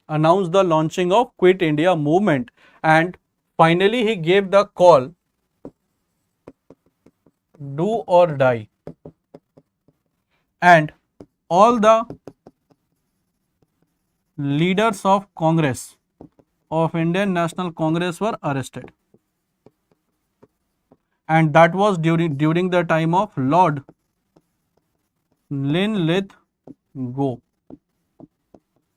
Announced the launching of Quit India movement and finally he gave the call do or die and all the leaders of Congress of Indian National Congress were arrested and that was during the time of Lord Linlithgow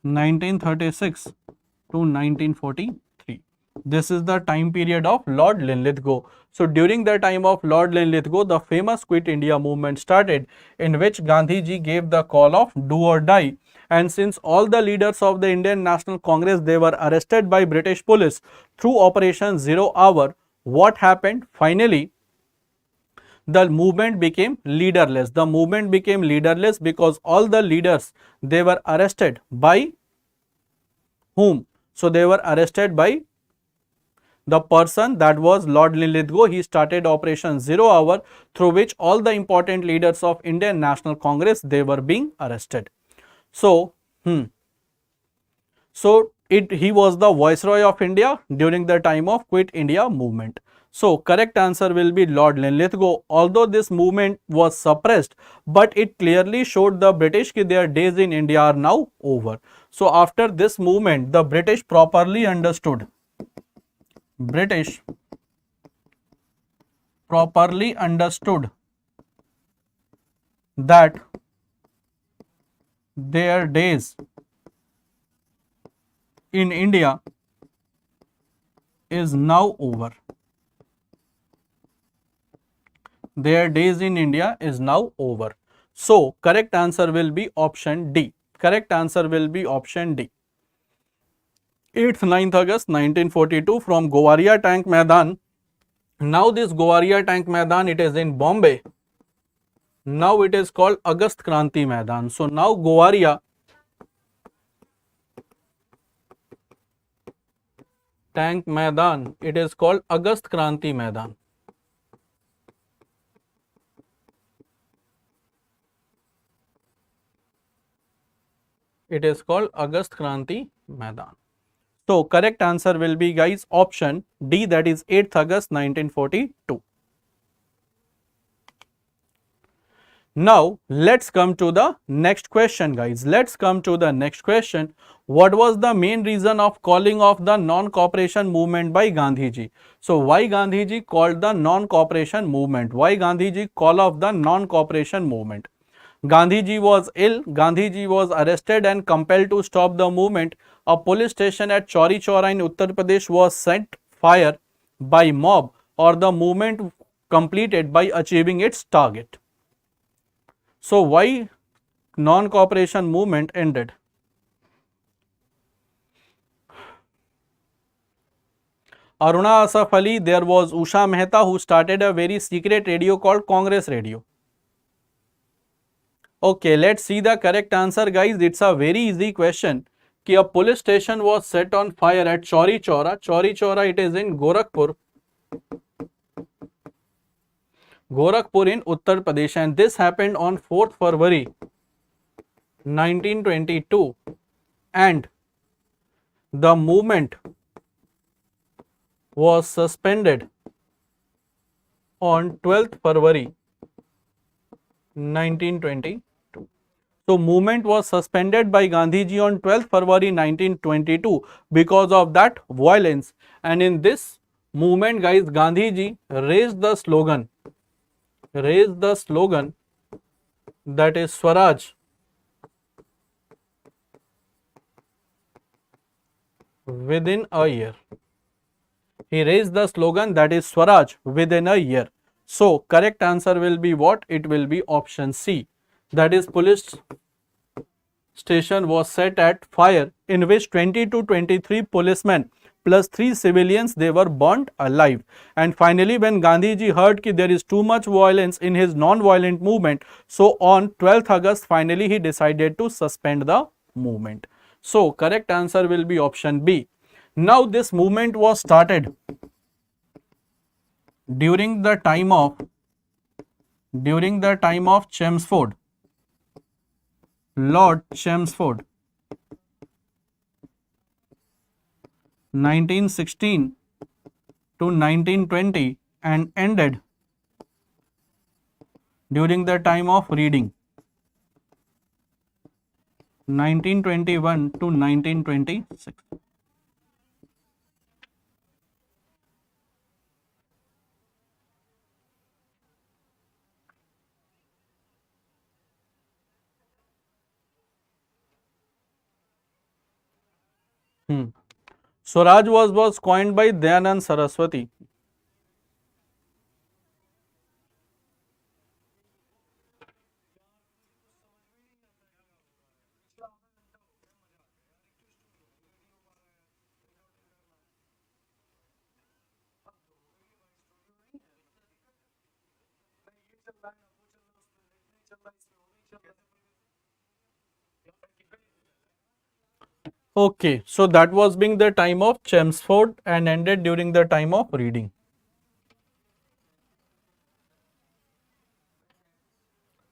1936 to 1943. This is the time period of Lord Linlithgow. So during the time of Lord Linlithgow, the famous Quit India movement started in which Gandhiji gave the call of do or die. And since all the leaders of the Indian National Congress, they were arrested by British police through Operation Zero Hour, what happened? Finally, the movement became leaderless. The movement became leaderless because all the leaders, they were arrested by whom? So they were arrested by the person that was Lord Linlithgow. He started Operation Zero Hour through which all the important leaders of Indian National Congress, they were being arrested. So, he was the Viceroy of India during the time of Quit India movement. So correct answer will be Lord Linlithgow. Although this movement was suppressed, but it clearly showed the British that their days in India are now over. So after this movement, the British properly understood that their days in India is now over. Their days in India is now over. So correct answer will be option D. Correct answer will be option D. 8th 9th August 1942 from Gowaria Tank Maidan. Now this Gowaria Tank Maidan, it is in Bombay. Now it is called Agast Kranti Maidan. So now Gowaria Tank Maidan, it is called Agast Kranti Maidan. It is called Agast Kranti Maidan. So correct answer will be guys option D, that is 8th August 1942. Now let's come to the next question guys. Let's come to the next question. What was the main reason of calling off the non-cooperation movement by Gandhiji? So why Gandhiji called the non-cooperation movement? Why Gandhiji call off the non-cooperation movement? Gandhiji was ill, Gandhiji was arrested and compelled to stop the movement. A police station at Chauri Chaura in Uttar Pradesh was set fire by mob, or the movement completed by achieving its target. So why non-cooperation movement ended? Aruna Asaf Ali, there was Usha Mehta who started a very secret radio called Congress Radio. Okay, let's see the correct answer, guys. It's a very easy question. Ki a police station was set on fire at Chauri Chaura. Chauri Chaura, it is in Gorakhpur. Gorakhpur in Uttar Pradesh, and this happened on 4th February 1922, and the movement was suspended on 12th February 1922. So movement was suspended by Gandhiji on 12th February 1922 because of that violence, and in this movement, guys, Gandhiji raised the slogan that is Swaraj within a year. He raised the slogan that is Swaraj within a year. So correct answer will be what? It will be option C. That is, police station was set at fire, in which 20 to 23 policemen plus 3 civilians, they were burnt alive. And finally, when Gandhiji heard that there is too much violence in his non-violent movement, so on 12th August, finally he decided to suspend the movement. So correct answer will be option B. Now this movement was started during the time of Chelmsford, Lord Chelmsford, 1916 to 1920, and ended during the time of Reading, 1921 to 1926. Swaraj was coined by Dayanand Saraswati. Okay, so that was being the time of Chelmsford and ended during the time of Reading.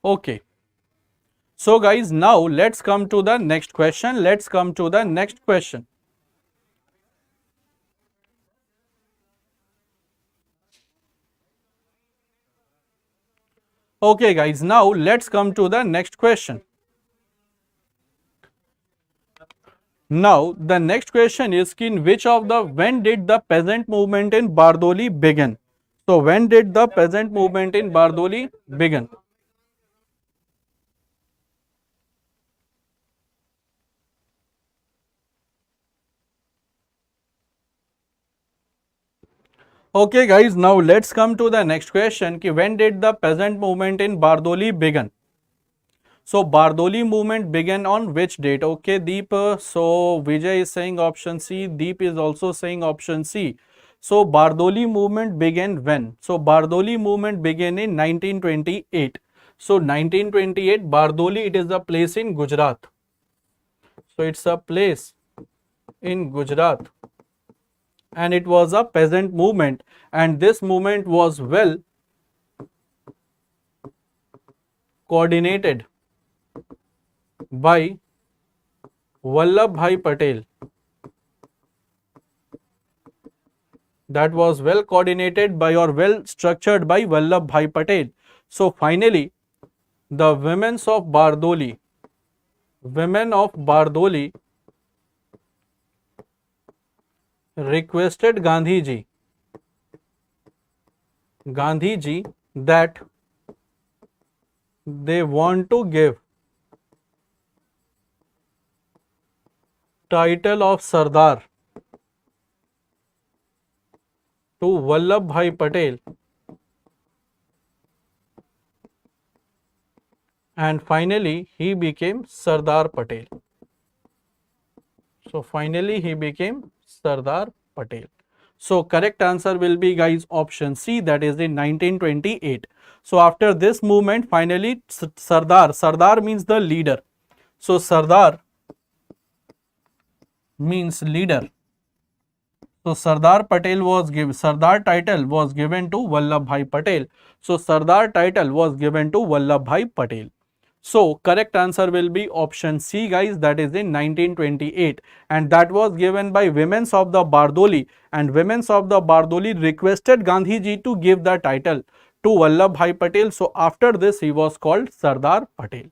Okay. So guys, now let's come to the next question. Okay guys, now let's come to the next question. Now the next question is, when did the peasant movement in Bardoli begin? So when did the peasant movement in Bardoli begin? Okay guys, now let's come to the next question. When did the peasant movement in Bardoli begin? So Bardoli movement began on which date? Okay Deep, so Vijay is saying option C, Deep is also saying option C. So Bardoli movement began when? So Bardoli movement began in 1928. So 1928, Bardoli, it is a place in Gujarat. So it's a place in Gujarat, and it was a peasant movement, and this movement was well coordinated by Vallabhbhai Patel. That was well coordinated by or well structured by Vallabhbhai Patel. So finally, the women of Bardoli requested Gandhiji that they want to give title of Sardar to Vallabhbhai Patel, and finally he became Sardar Patel. So finally he became Sardar Patel. So correct answer will be guys option C, that is in 1928. So after this movement finally Sardar means the leader. So Sardar means leader. So Sardar title was given to Vallabhbhai Patel. So Sardar title was given to Vallabhbhai Patel. So correct answer will be option C guys, that is in 1928, and that was given by women of the Bardoli, and women of the Bardoli requested Gandhiji to give the title to Vallabhbhai Patel. So after this he was called Sardar Patel.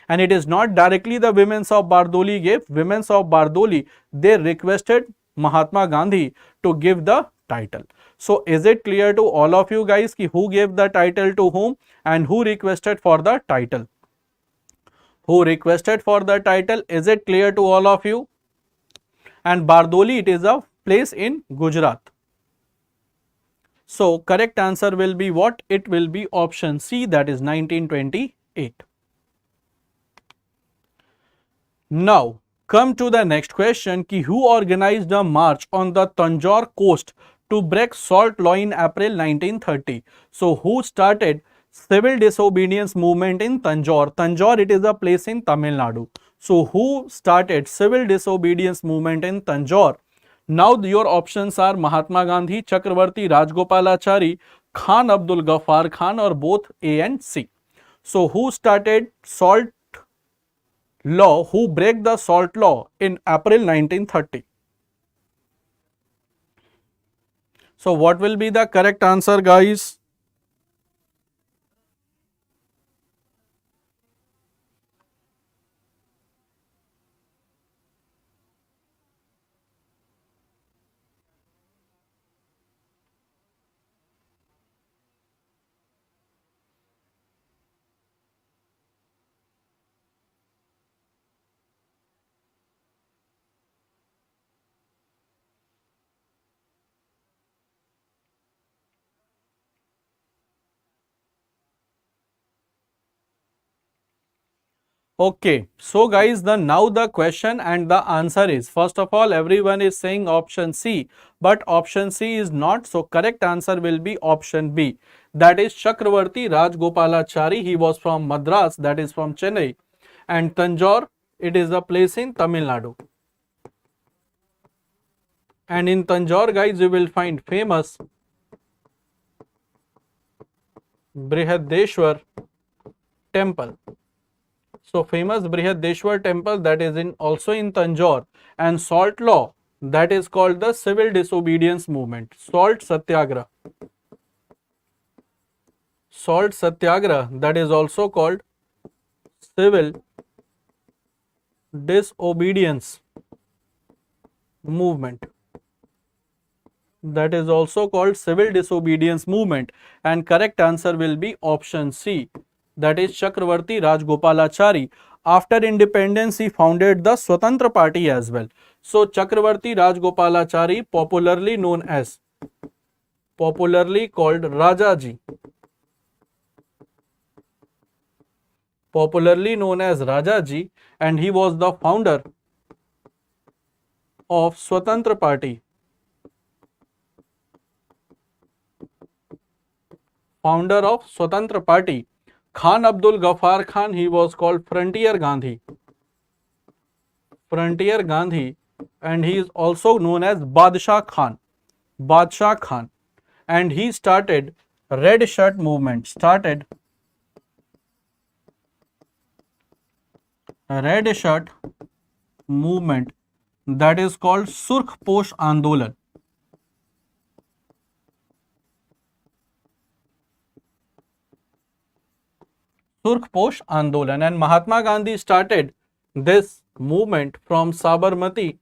And it is not directly the women of Bardoli gave, women of Bardoli, they requested Mahatma Gandhi to give the title. So is it clear to all of you guys ki who gave the title to whom and who requested for the title? Who requested for the title? Is it clear to all of you? And Bardoli, it is a place in Gujarat. So correct answer will be what? It will be option C, that is 1928. Now come to the next question ki who organized a march on the Tanjore coast to break salt law in April 1930? So who started civil disobedience movement in Tanjore? Tanjore, it is a place in Tamil Nadu. So who started civil disobedience movement in Tanjore? Now your options are Mahatma Gandhi, Chakravarti Rajgopalachari, Khan Abdul Ghaffar Khan, or both A and C. So who started salt law, who break the salt law in April 1930? So what will be the correct answer guys? Okay, so guys, now the question and the answer is, first of all, everyone is saying option C, but option C is not. So correct answer will be option B, that is Chakravarti Rajgopalachari. He was from Madras, that is from Chennai, and Tanjore, it is a place in Tamil Nadu. And in Tanjore guys, you will find famous Brihadeshwar temple. So famous Brihadeshwar temple, that is in also in Tanjore, and salt law, that is called the civil disobedience movement, salt satyagrah. Salt satyagrah, that is also called civil disobedience movement. That is also called civil disobedience movement, and correct answer will be option C, that is Chakravarti Rajgopalachari. After independence he founded the Swatantra party as well. So Chakravarti Rajgopalachari, popularly called Rajaji, popularly known as Rajaji, and he was the founder of Swatantra party. Founder of Swatantra party. Khan Abdul Ghaffar Khan, he was called Frontier Gandhi. Frontier Gandhi, and he is also known as Badshah Khan. Badshah Khan, and he started red shirt movement. Started red shirt movement, that is called Surkh Posh Andolan. Surkh Posh Andolan, and Mahatma Gandhi started this movement from Sabarmati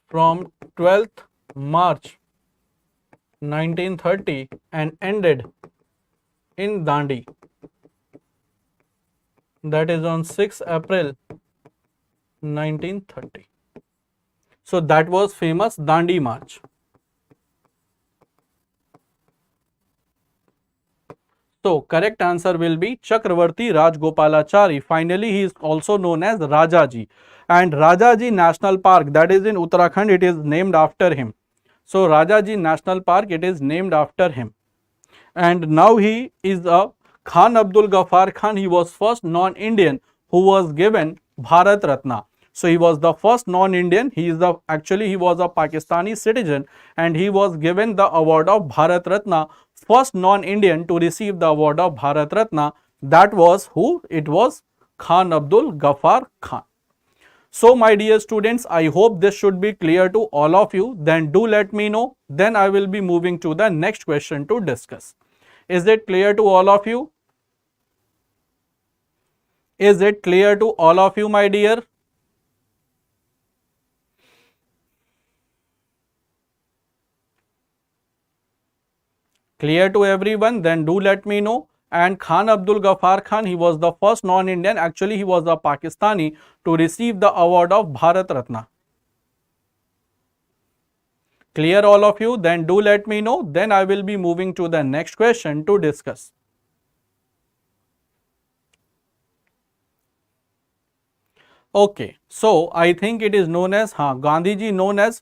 from 12th March 1930 and ended in Dandi, that is on 6th April 1930. So that was famous Dandi March. So correct answer will be Chakravarti Rajgopalachari. Finally, he is also known as Rajaji. And Rajaji National Park, that is in Uttarakhand, it is named after him. So Rajaji National Park, it is named after him. And now he is a Khan Abdul Ghaffar Khan. He was first non-Indian who was given Bharat Ratna. So he was the first non-Indian. He was a Pakistani citizen, and he was given the award of Bharat Ratna. First non-Indian to receive the award of Bharat Ratna. That was who? It was Khan Abdul Ghaffar Khan. So my dear students, I hope this should be clear to all of you. Then do let me know. Then I will be moving to the next question to discuss. Is it clear to all of you? Is it clear to all of you, my dear? Clear to everyone? Then do let me know. And Khan Abdul Ghaffar Khan, he was the first non-Indian, actually he was a Pakistani, to receive the award of Bharat Ratna. Clear all of you? Then do let me know. Then I will be moving to the next question to discuss. Okay, so I think it is known as Gandhiji known as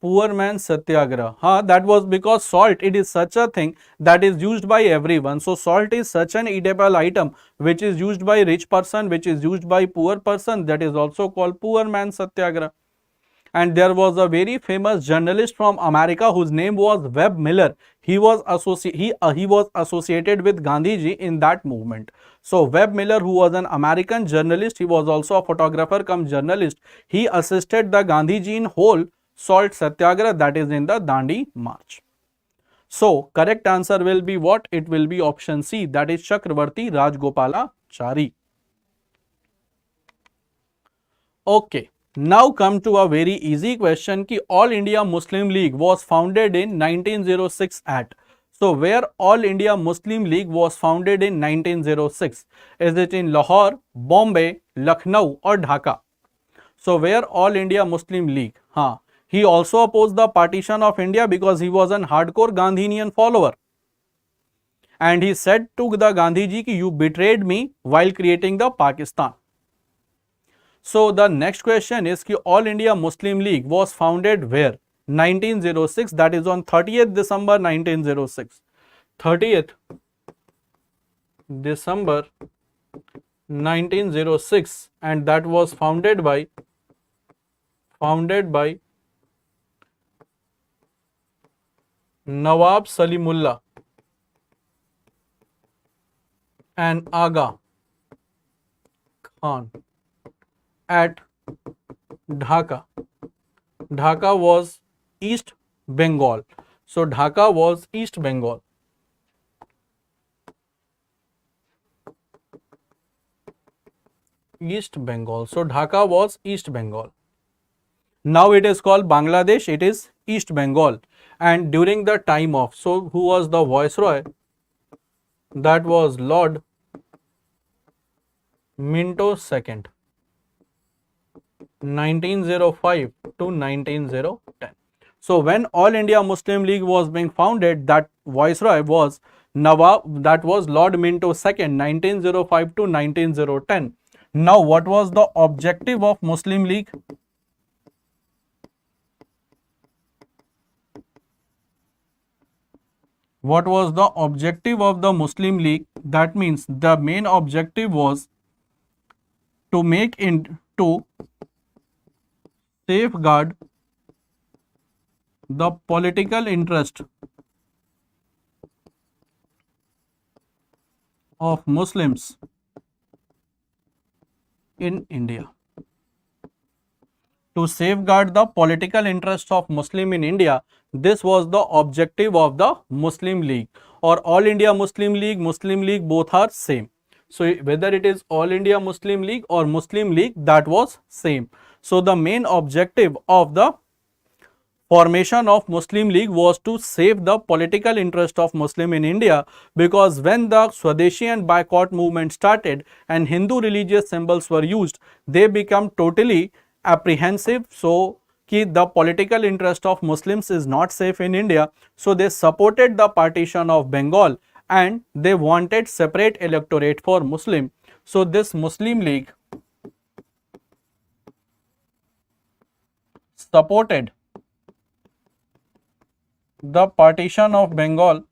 poor man satyagraha. That was because salt, it is such a thing that is used by everyone. So salt is such an edible item which is used by rich person, which is used by poor person, that is also called poor man satyagraha. And there was a very famous journalist from America whose name was Webb Miller. He was associated with Gandhiji in that movement. So Webb Miller, who was an American journalist, he was also a photographer cum journalist. He assisted the Gandhiji in whole salt satyagraha, that is in the Dandi march. So correct answer will be what? It will be option C, that is Chakravarti Rajgopalachari. Okay. Now come to a very easy question ki All India Muslim League was founded in 1906 at. So where All India Muslim League was founded in 1906? Is it in Lahore, Bombay, Lucknow or Dhaka? So where All India Muslim League? He also opposed the partition of India because he was an hardcore Gandhian follower. And he said to the Gandhiji ki you betrayed me while creating the Pakistan. So the next question is ki All India Muslim League was founded where? 1906, that is on 30th December 1906. 30th December 1906, and that was founded by Nawab Salimullah and Aga Khan at Dhaka. Dhaka was East Bengal. So Dhaka was East Bengal. East Bengal. So Dhaka was East Bengal. Now it is called Bangladesh. It is East Bengal. And during the time of, so who was the viceroy? That was Lord Minto II. 1905 to 1910. So when All India Muslim League was being founded, that viceroy was Nawab, that was Lord Minto II, 1905 to 1910. Now what was the objective of Muslim League? What was the objective of the Muslim League? That means the main objective was to safeguard the political interest of Muslims in India. To safeguard the political interest of Muslim in India, this was the objective of the Muslim League, or All India Muslim League both are same. So whether it is All India Muslim League or Muslim League, that was same. So the main objective of the formation of Muslim League was to save the political interest of Muslim in India, because when the Swadeshi and boycott movement started and Hindu religious symbols were used, they become totally apprehensive. So the political interest of Muslims is not safe in India. So they supported the partition of Bengal and they wanted separate electorate for Muslim. So this Muslim League supported the partition of Bengal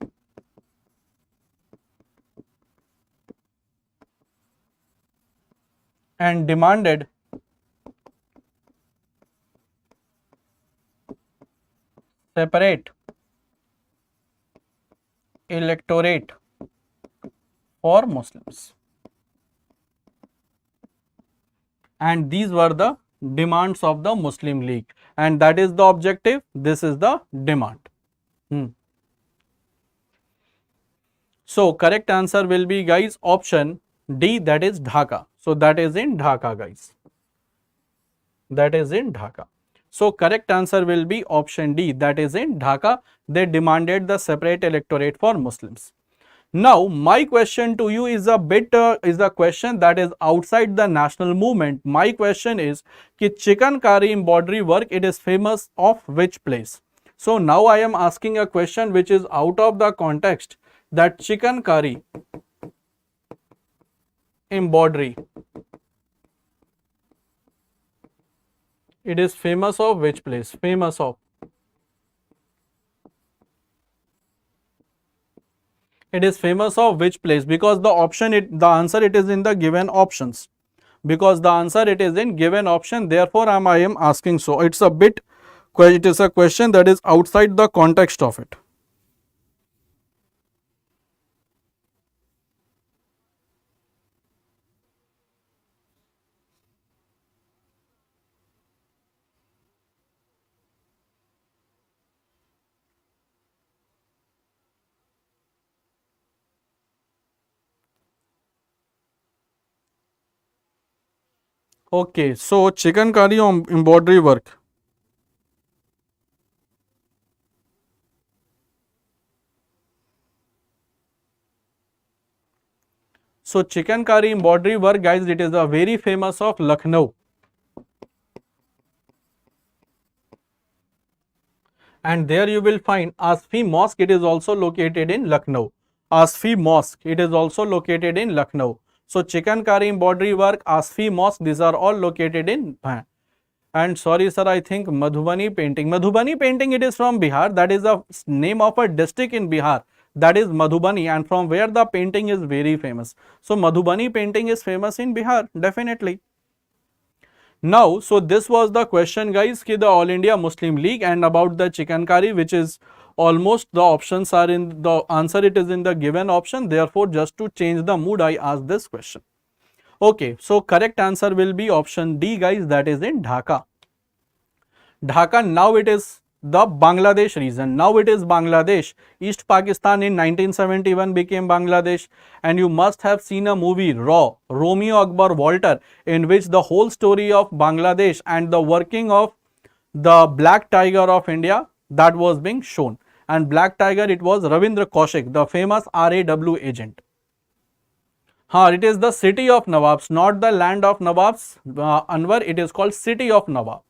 and demanded separate electorate for Muslims. And these were the demands of the Muslim League, and that is the objective, this is the demand. So correct answer will be, guys, option D, that is Dhaka. So that is in Dhaka, guys. That is in Dhaka. So correct answer will be option D, that is in Dhaka. They demanded the separate electorate for Muslims. Now my question to you is a question that is outside the national movement. My question is कि chikanकारी embroidery work, it is famous of which place? So now I am asking a question which is out of the context, that chikanकारी embroidery, it is famous of which place? Famous of. It is famous of which place? Because the answer it is in the given options. Because the answer it is in given option, therefore I am asking. So it is a question that is outside the context of it. Okay, so chikanकारी embroidery work. So chikanकारी embroidery work, guys, it is a very famous of Lucknow. And there you will find Asfi Mosque, it is also located in Lucknow. Asfi Mosque, it is also located in Lucknow. So chikanकारी embroidery work, Asfi Mosque, these are all located in. And sorry sir, I think Madhubani painting. Madhubani painting, it is from Bihar. That is the name of a district in Bihar. That is Madhubani, and from where the painting is very famous. So Madhubani painting is famous in Bihar, definitely. Now, so this was the question, guys, ki the All India Muslim League and about the chikanकारी, which is almost the options are in the answer, it is in the given option. Therefore, just to change the mood, I asked this question. Okay, so correct answer will be option D, guys, that is in Dhaka. Dhaka, now it is the Bangladesh region. Now it is Bangladesh. East Pakistan in 1971 became Bangladesh, and you must have seen a movie Raw, Romeo Akbar Walter, in which the whole story of Bangladesh and the working of the Black Tiger of India, that was being shown. And Black Tiger, it was Ravindra Kaushik, the famous RAW agent. It is the city of Nawabs, not the land of Nawabs. Anwar, it is called city of Nawab.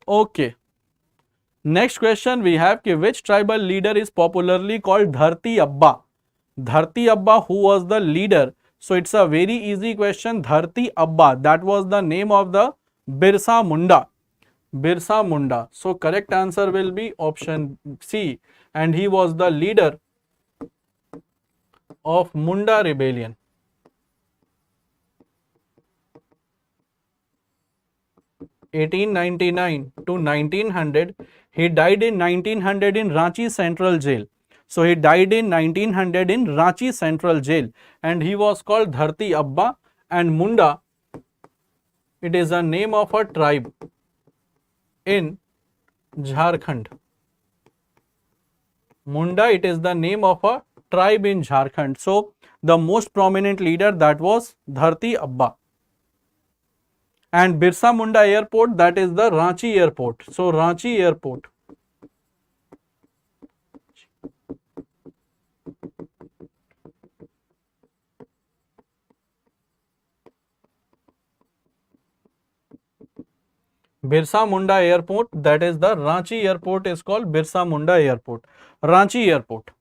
Okay. Next question we have, which tribal leader is popularly called Dharti Abba? Dharti Abba, who was the leader? So it's a very easy question. Dharti Abba, that was the name of the Birsa Munda. Birsa Munda. So correct answer will be option C, and he was the leader of Munda rebellion. 1899 to 1900. He died in 1900 in Ranchi Central Jail. So he died in 1900 in Ranchi Central Jail, and he was called Dharti Abba. And Munda, it is a name of a tribe in Jharkhand. Munda, it is the name of a tribe in Jharkhand. So the most prominent leader, that was Dharti Abba. And Birsa Munda airport, that is the Ranchi airport. So Ranchi airport. Birsa Munda Airport, that is the Ranchi Airport is called Birsa Munda Airport. Ranchi Airport.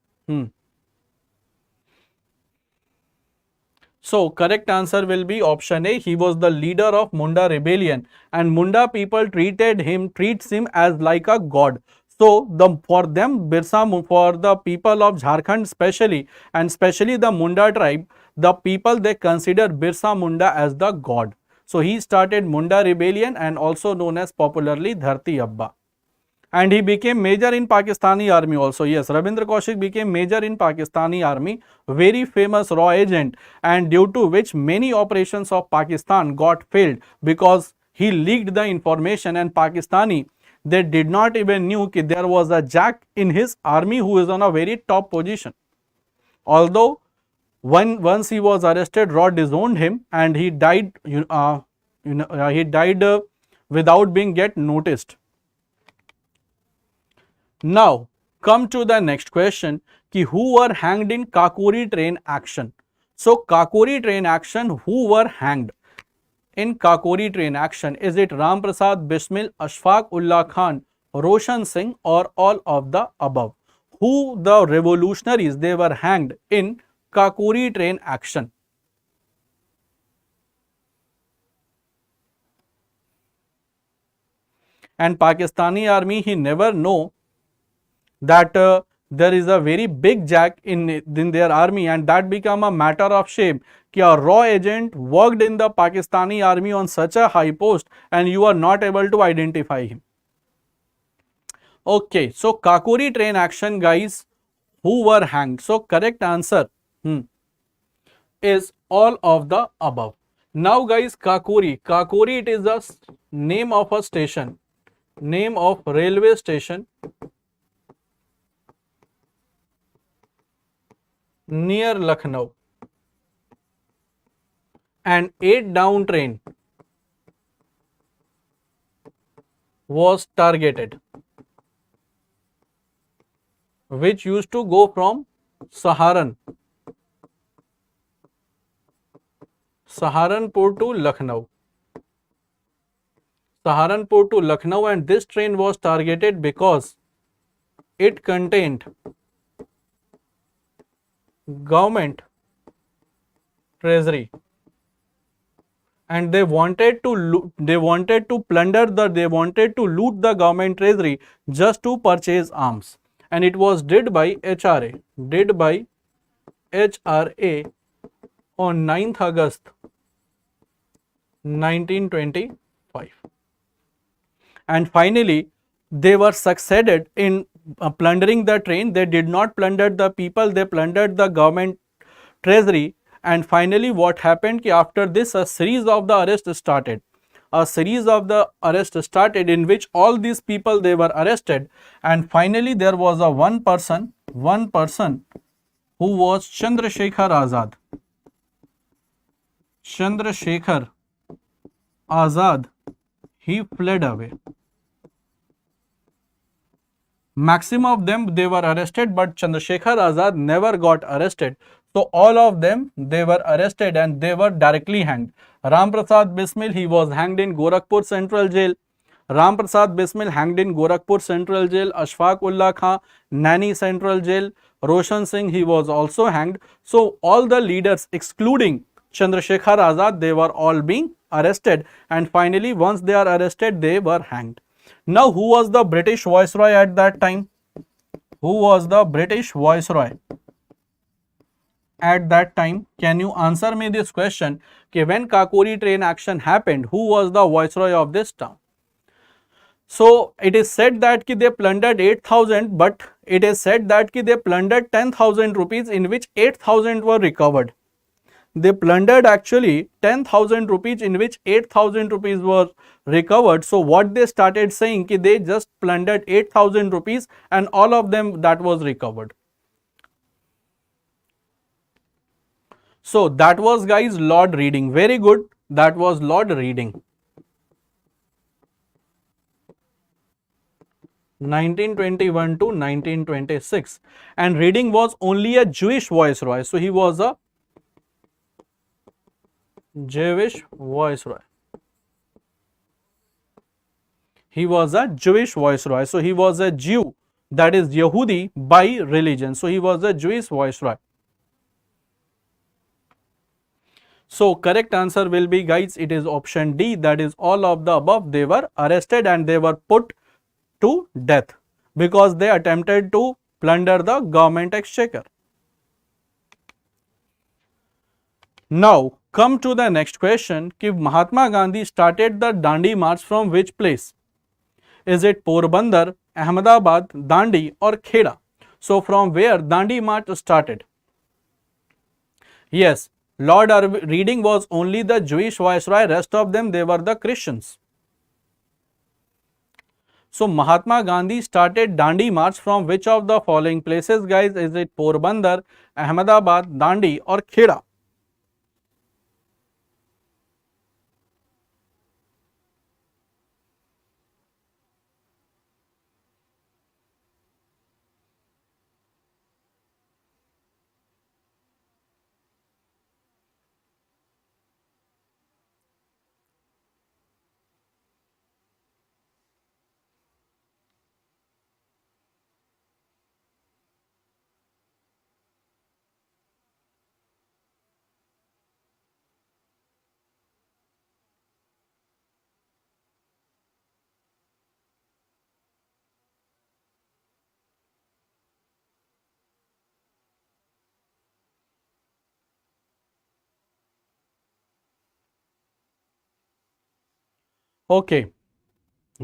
So correct answer will be option A. He was the leader of Munda rebellion, and Munda people treats him as like a god. So for them for the people of Jharkhand especially, and especially the Munda tribe, the people they consider Birsa Munda as the god. So he started Munda rebellion and also known as popularly Dharti Abba. And he became major in Pakistani army also. Yes, Rabindra Kaushik became major in Pakistani army, very famous raw agent, and due to which many operations of Pakistan got failed because he leaked the information, and Pakistani, they did not even knew that there was a Jack in his army who is on a very top position. Although once he was arrested, Raw disowned him and he died. He died without being get noticed. Now, come to the next question, ki who were hanged in Kakuri train action? So, Kakuri train action, who were hanged in Kakuri train action? Is it Ram Prasad Bismil, Ashfaq Ullah Khan, Roshan Singh, or all of the above? Who the revolutionaries they were hanged in Kakuri train action? And Pakistani army, he never know that there is a very big jack in their army, and that become a matter of shame कि a raw agent worked in the Pakistani army on such a high post and you are not able to identify him. Okay, so Kakuri train action, guys, who were hanged? So correct answer is all of the above. Now guys, Kakuri, it is the name of a station, name of railway station near Lucknow, and 8 down train was targeted, which used to go from Saharanpur to Lucknow. Saharanpur to Lucknow, and this train was targeted because it contained government treasury, and they wanted to loot the government treasury just to purchase arms, and it was did by HRA on 9th August 1925. And finally they were succeeded in plundering the train. They did not plunder the people, they plundered the government treasury. And finally what happened, ki after this a series of the arrests started. In which all these people they were arrested, and finally there was a one person who was Chandrasekhar Azad. He fled away. Maximum of them they were arrested, but Chandrasekhar Azad never got arrested. So all of them they were arrested and they were directly hanged. Ram Prasad Bismil, he was hanged in Gorakhpur Central Jail. Hanged in Gorakhpur Central Jail. Ashfaq Ullah Khan, Naini Central Jail. Roshan Singh, he was also hanged. So all the leaders excluding Chandrasekhar Azad, they were all being arrested, and finally once they are arrested they were hanged. Now who was the British Viceroy at that time? Who was the British Viceroy at that time? Can you answer me this question? Okay, when Kakuri train action happened, who was the Viceroy of this town? So it is said that they plundered 8,000, but it is said that they plundered 10,000 rupees, in which 8,000 were recovered. They plundered actually 10,000 rupees, in which 8,000 rupees were recovered. So what they started saying, ki they just plundered 8,000 rupees and all of them that was recovered. So that was, guys, Lord Reading. Very good. That was Lord Reading. 1921 to 1926. And Reading was only a Jewish viceroy. So he was a Jewish viceroy. He was a Jewish viceroy. So he was a Jew, that is Yehudi by religion. So he was a Jewish viceroy. So correct answer will be, guys, it is option D, that is all of the above. They were arrested and they were put to death because they attempted to plunder the government exchequer. Now come to the next question कि Mahatma Gandhi started the Dandi march from which place? Is it Porbandar, Ahmedabad, Dandi or Kheda? So from where Dandi march started? Yes, Lord Reading was only the Jewish viceroy, rest of them they were the Christians. So Mahatma Gandhi started Dandi march from which of the following places, guys? Is it Porbandar, Ahmedabad, Dandi or Kheda? Okay,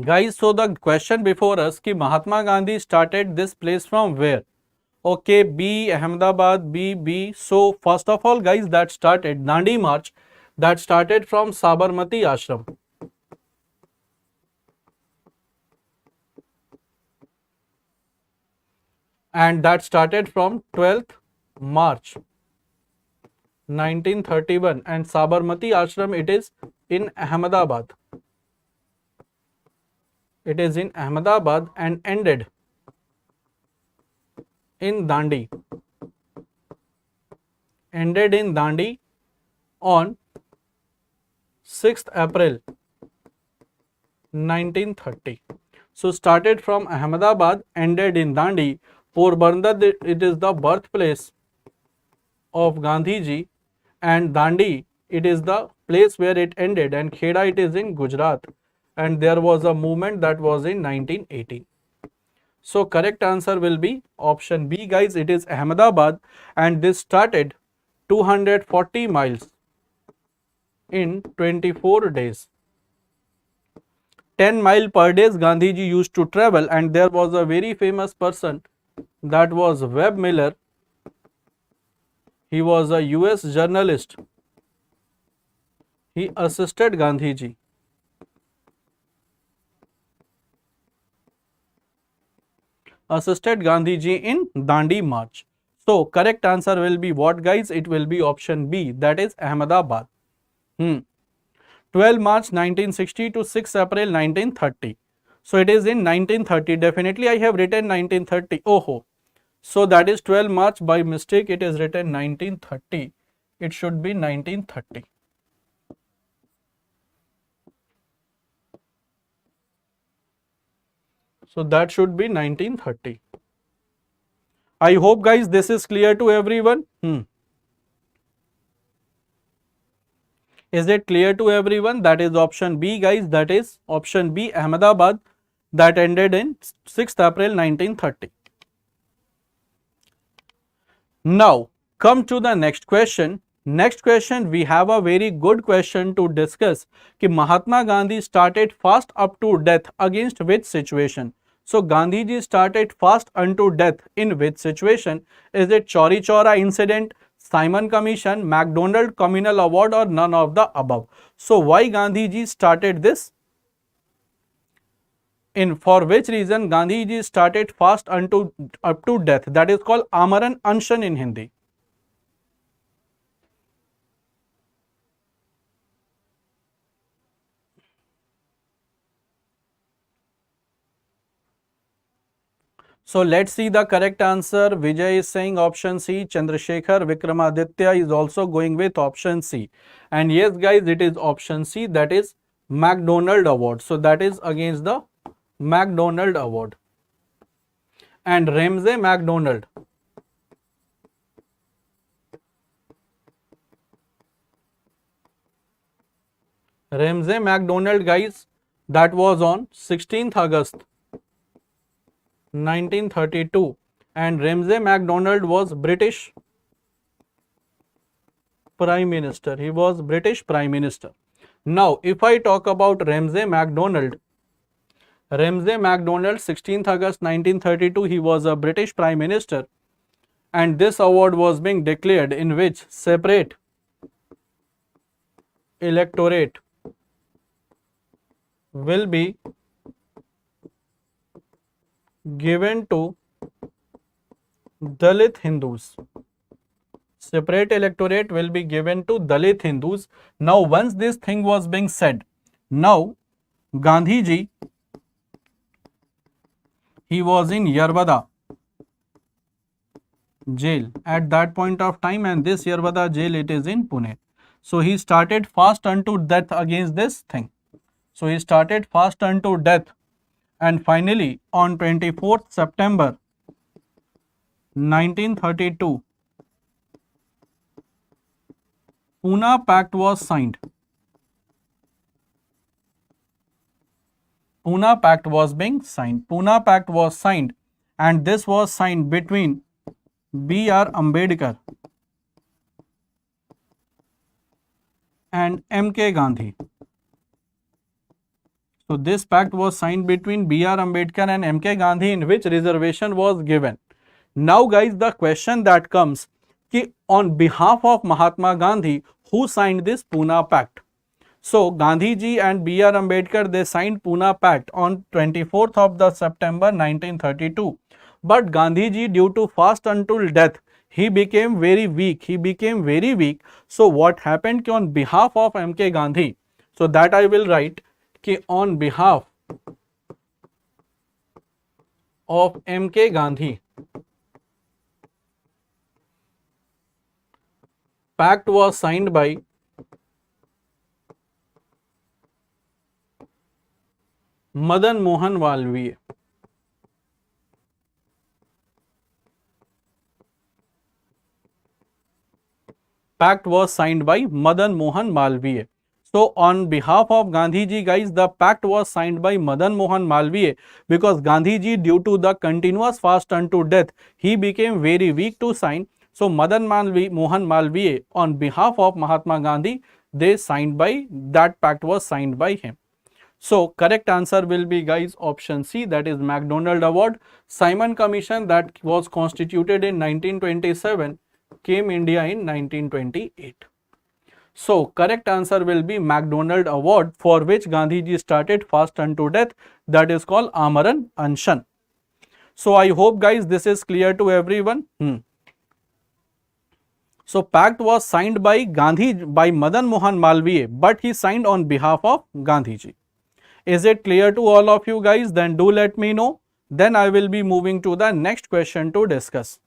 guys, so the question before us कि Mahatma Gandhi started this place from where? Okay, B, Ahmedabad, B. So first of all, guys, that started Dandi march, that started from Sabarmati Ashram. And that started from 12th March 1931, and Sabarmati Ashram, it is in Ahmedabad. It is in Ahmedabad and ended in Dandi. Ended in Dandi on 6th April 1930. So started from Ahmedabad, ended in Dandi. Porbandar, it is the birthplace of Gandhiji, and Dandi, it is the place where it ended, and Kheda, it is in Gujarat, and there was a movement that was in 1918. So correct answer will be option B, guys, it is Ahmedabad, and this started 240 miles in 24 days. 10 miles per day Gandhiji used to travel, and there was a very famous person, that was Webb Miller. He was a US journalist. He assisted Gandhiji. Assisted Gandhiji in Dandi march. So correct answer will be what, guys? It will be option B, that is Ahmedabad. 12 March 1960 to 6 April 1930. So it is in 1930. Definitely I have written 1930. Oh. So that is 12 March, by mistake it is written 1930. It should be 1930. So that should be 1930. I hope, guys, this is clear to everyone. Is it clear to everyone? That is option B, guys. That is option B, Ahmedabad, that ended in 6th April 1930. Now come to the next question. Next question, we have a very good question to discuss कि Mahatma Gandhi started fast up to death against which situation? So Gandhiji started fast unto death in which situation? Is it Chauri Chaura incident, Simon Commission, MacDonald Communal Award, or none of the above? So why Gandhiji started this? For which reason Gandhiji started fast up to death? That is called Amaran Anshan in Hindi. So let's see the correct answer. Vijay is saying option C. Chandrasekhar Vikramaditya is also going with option C. And yes, guys, it is option C, that is MacDonald Award. So that is against the MacDonald Award. And Ramsay MacDonald. Ramsay MacDonald, guys, that was on 16th August 1932, and Ramsay MacDonald was British Prime Minister. He was British Prime Minister. Now, if I talk about Ramsay MacDonald, 16th August 1932, he was a British Prime Minister, and this award was being declared in which separate electorate will be given to Dalit Hindus. Separate electorate will be given to Dalit Hindus. Now, once this thing was being said, now Gandhiji, he was in Yerbada jail at that point of time, and this Yerbada jail, it is in Pune. So he started fast unto death against this thing. So he started fast unto death, and finally on 24th September 1932, Pune Pact was signed. Pune Pact was being signed. Pune Pact was signed, and this was signed between B.R. Ambedkar and M.K. Gandhi. So this pact was signed between B.R. Ambedkar and M.K. Gandhi, in which reservation was given. Now guys, the question that comes, ki on behalf of Mahatma Gandhi, who signed this Pune Pact? So Gandhiji and B.R. Ambedkar, they signed Pune Pact on 24th of the September 1932. But Gandhiji, due to fast until death, he became very weak. So what happened ki on behalf of M.K. Gandhi, so that I will write ki on behalf of M.K. Gandhi, pact was signed by Madan Mohan Malviya. Pact was signed by Madan Mohan Malviya. So on behalf of Gandhiji, guys, the pact was signed by Madan Mohan Malviya, because Gandhiji, due to the continuous fast unto death, he became very weak to sign. So Mohan Malviya, on behalf of Mahatma Gandhi, they signed by, that pact was signed by him. So correct answer will be, guys, option C, that is MacDonald Award. Simon Commission, that was constituted in 1927, came India in 1928. So correct answer will be MacDonald Award, for which Gandhiji started fast unto death, that is called Amaran Anshan. So I hope, guys, this is clear to everyone. So pact was signed by Madan Mohan Malviya, but he signed on behalf of Gandhiji. Is it clear to all of you, guys? Then do let me know. Then I will be moving to the next question to discuss.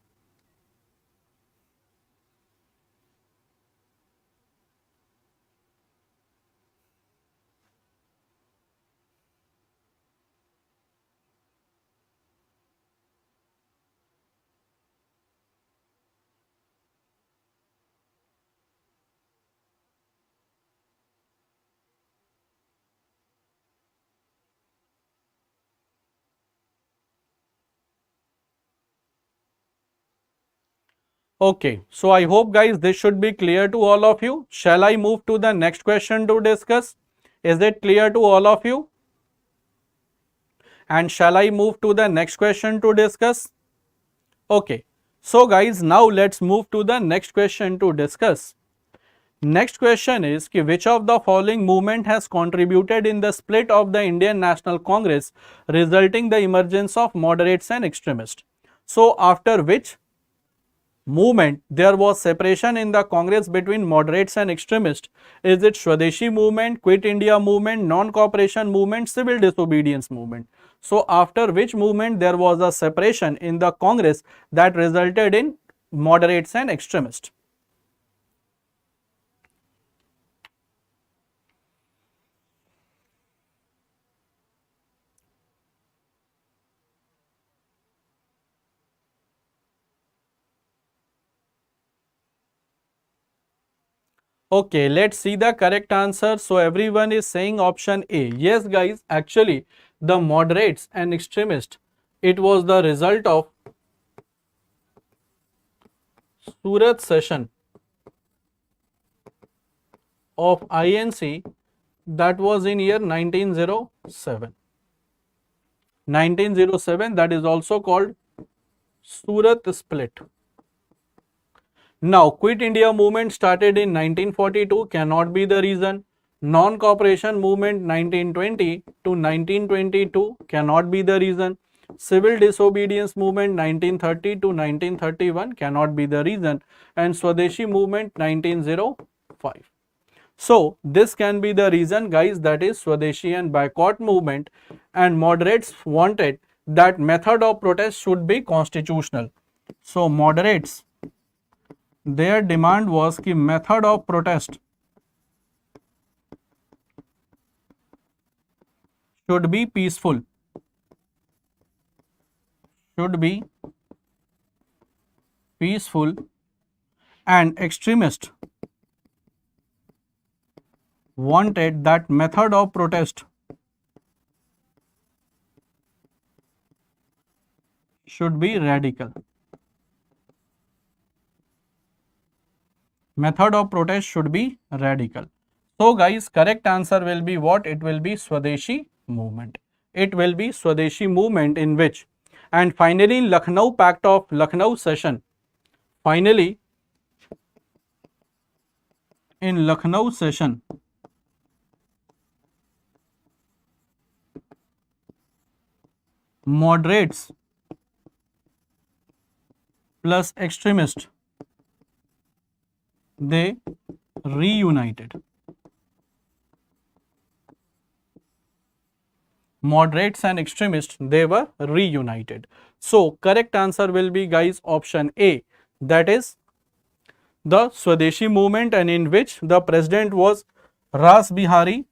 Okay, so I hope, guys, this should be clear to all of you. Shall I move to the next question to discuss? Is it clear to all of you? And shall I move to the next question to discuss? Okay, so guys, now let's move to the next question to discuss. Next question is ki which of the following movement has contributed in the split of the Indian National Congress, resulting the emergence of moderates and extremists? So after which movement there was separation in the Congress between moderates and extremists? Is it Swadeshi movement, Quit India movement, non-cooperation movement, civil disobedience movement? So after which movement there was a separation in the Congress that resulted in moderates and extremists? Okay, let's see the correct answer. So everyone is saying option A. Yes guys, actually the moderates and extremists, it was the result of Surat session of INC that was in year 1907. 1907, that is also called Surat split. Now, Quit India movement started in 1942 cannot be the reason. Non-cooperation movement 1920 to 1922 cannot be the reason. Civil disobedience movement 1930 to 1931 cannot be the reason. And Swadeshi movement 1905. So, this can be the reason guys, that is Swadeshi and boycott movement, and moderates wanted that method of protest should be constitutional. So, moderates, their demand was कि method of protest should be peaceful, and extremists wanted that method of protest should be radical. Method of protest should be radical. So guys, correct answer will be what? It will be Swadeshi movement. It will be Swadeshi movement in which, and finally Lucknow Pact of Lucknow session, finally in Lucknow session, moderates plus extremists, they reunited. Moderates and extremists, they were reunited. So correct answer will be guys option A, that is the Swadeshi movement, and in which the president was Ras Bihari.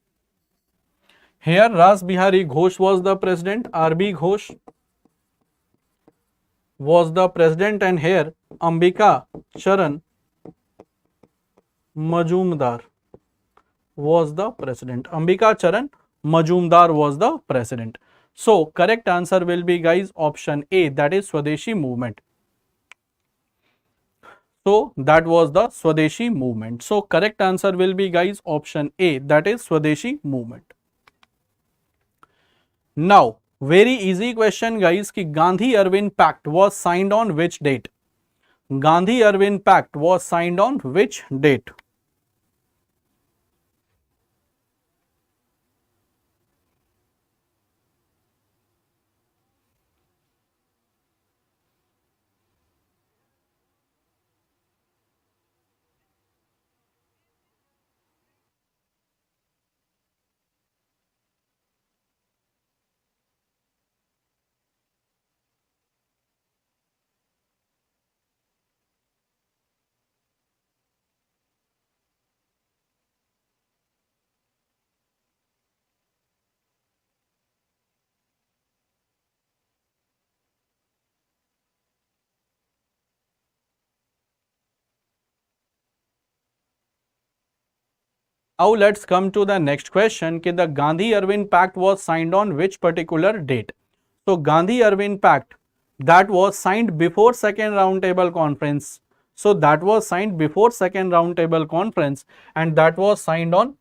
Here Ras Bihari Ghosh was the president, RB Ghosh was the president, and here Ambika Charan Majumdar was the president. Ambika Charan Majumdar was the president. So correct answer will be guys option A, that is Swadeshi movement. So that was the Swadeshi movement. So correct answer will be guys option A, that is Swadeshi movement. Now very easy question guys, ki Gandhi Irwin Pact was signed on which date? Gandhi Irwin Pact was signed on which date? Now let's come to the next question, कि the Gandhi Irwin Pact was signed on which particular date? So Gandhi Irwin Pact, that was signed before second roundtable conference. So that was signed before second roundtable conference, and that was signed on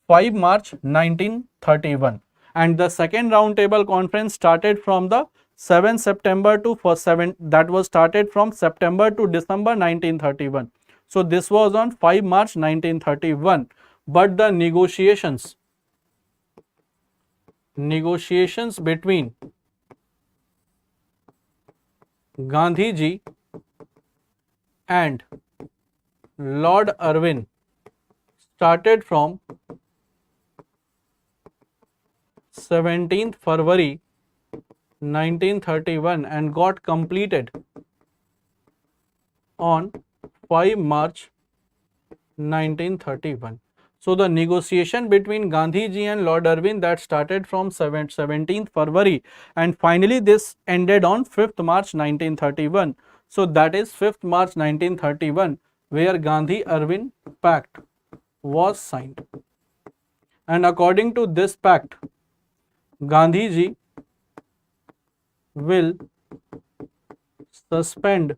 5 March 1931, and the second roundtable conference started from the 7th September to 7, that was started from September to December 1931. So this was on 5 March 1931. But the negotiations between Gandhiji and Lord Irwin started from 17th February 1931 and got completed on 5 March 1931. So the negotiation between Gandhiji and Lord Irwin, that started from 17th February, and finally this ended on 5th March 1931. So that is 5th March 1931 where Gandhi Irwin Pact was signed. And according to this pact, Gandhiji will suspend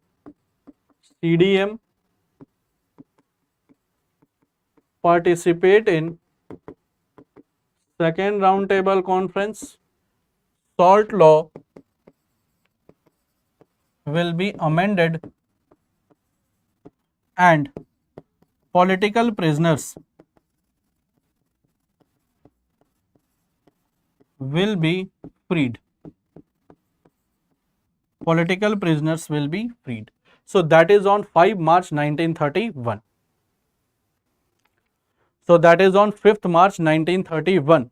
CDM, participate in second roundtable conference, salt law will be amended, and political prisoners will be freed. Political prisoners will be freed. So that is on 5 March 1931. So that is on 5th March 1931.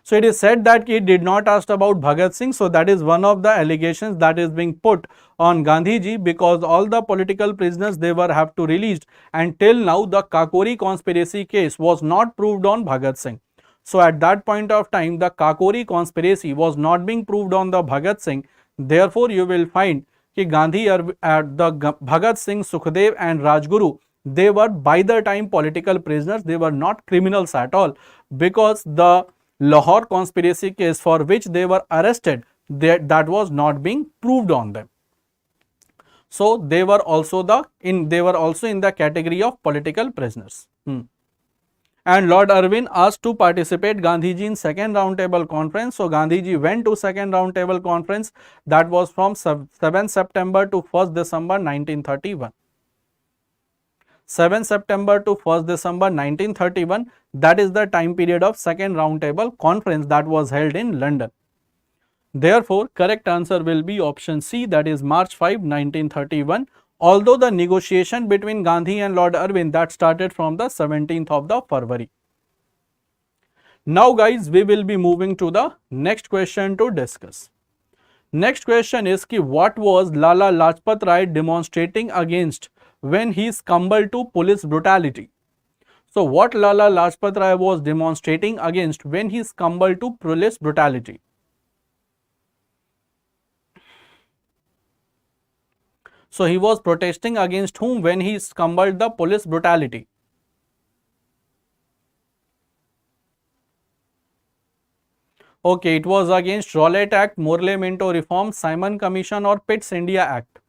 So it is said that he did not ask about Bhagat Singh. So that is one of the allegations that is being put on Gandhiji, because all the political prisoners, they were have to released, and till now the Kakori conspiracy case was not proved on Bhagat Singh. So at that point of time, the Kakori conspiracy was not being proved on the Bhagat Singh. Therefore, you will find that Gandhi, the Bhagat Singh, Sukhdev and Rajguru, they were by the time political prisoners. They were not criminals at all, because the Lahore conspiracy case for which they were arrested, that was not being proved on them. So they were also in the category of political prisoners. And Lord Irwin asked to participate Gandhiji in second roundtable conference. So Gandhiji went to second roundtable conference, that was from 7 September to 1st December 1931. 7 September to 1st December 1931, that is the time period of second roundtable conference that was held in London. Therefore, correct answer will be option C, that is March 5, 1931. Although the negotiation between Gandhi and Lord Irwin, that started from the 17th of the February. Now guys, we will be moving to the next question to discuss. Next question is ki what was Lala Lajpat Rai demonstrating against when he succumbed to police brutality? So what Lala Lajpat Rai was demonstrating against when he succumbed to police brutality? So he was protesting against whom when he succumbed the police brutality? Okay, it was against Rowlatt Act, Morley Minto Reform, Simon Commission or Pitt's India Act.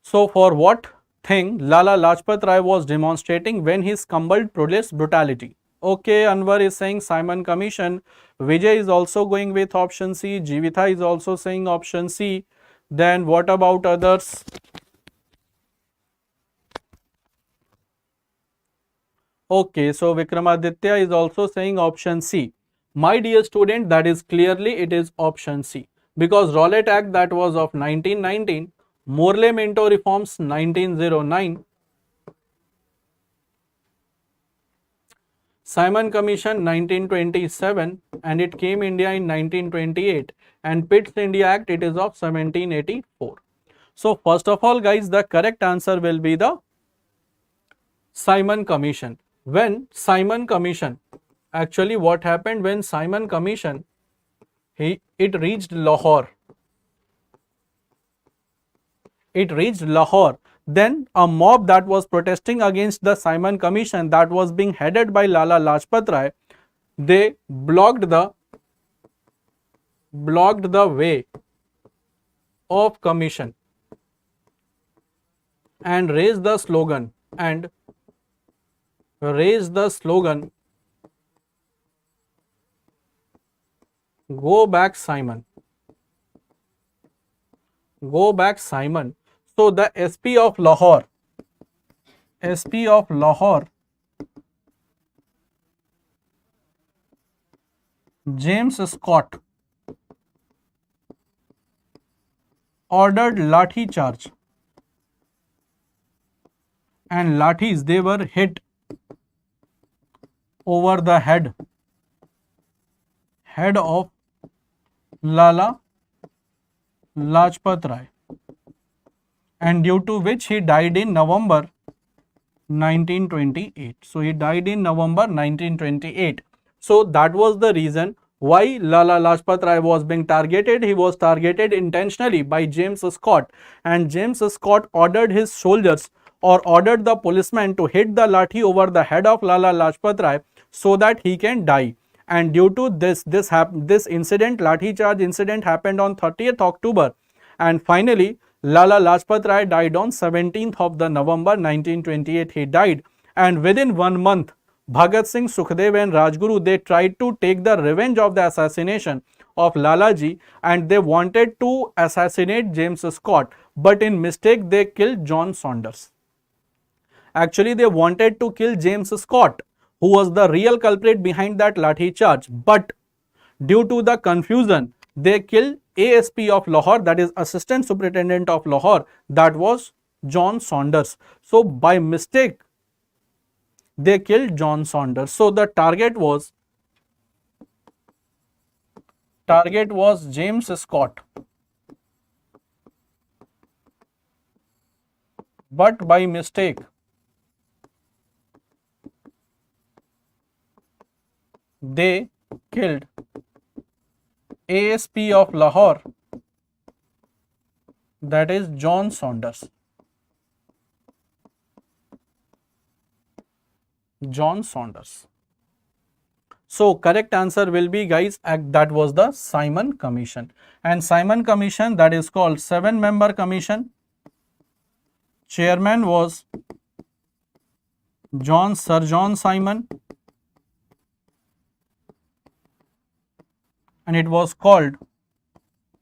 So for what thing Lala Lajpat Rai was demonstrating when he succumbed police brutality? Okay, Anwar is saying Simon Commission. Vijay is also going with option C. Jivitha is also saying option C. Then what about others? Okay, so Vikramaditya is also saying option C. My dear student, that is clearly it is option C, because Rowlatt Act, that was of 1919, Morley Minto Reforms 1909, Simon Commission 1927, and it came India in 1928, and Pitt's India Act, it is of 1784. So first of all guys, the correct answer will be the Simon Commission. When Simon Commission, actually what happened when Simon Commission, it reached Lahore. It reached Lahore. Then a mob that was protesting against the Simon Commission, that was being headed by Lala Lajpat Rai, they blocked the way of commission and raised the slogan go back Simon, go back Simon. So the SP of Lahore, James Scott, ordered lathi charge, and lathis, they were hit over the head of Lala Lajpat Rai, and due to which he died in November 1928. So he died in November 1928. So that was the reason Why Lala Lajpat Rai was being targeted? He was targeted intentionally by James Scott, and James Scott ordered his soldiers or ordered the policeman to hit the lathi over the head of Lala Lajpat Rai so that he can die. And due to this incident, lathi charge incident happened on 30th October, and finally Lala Lajpat Rai died on 17th of the November 1928. He died, and within 1 month, Bhagat Singh, Sukhdev and Rajguru, they tried to take the revenge of the assassination of Lalaji, and they wanted to assassinate James Scott, but in mistake they killed John Saunders. Actually, they wanted to kill James Scott, who was the real culprit behind that lathi charge, but due to the confusion, they killed ASP of Lahore, that is Assistant Superintendent of Lahore, that was John Saunders. So by mistake, they killed John Saunders. So the target was James Scott, but by mistake they killed ASP of Lahore, that is John Saunders. John Saunders. So correct answer will be, guys, that was the Simon Commission. And Simon Commission, that is called 7-member commission. Chairman was Sir John Simon, and it was called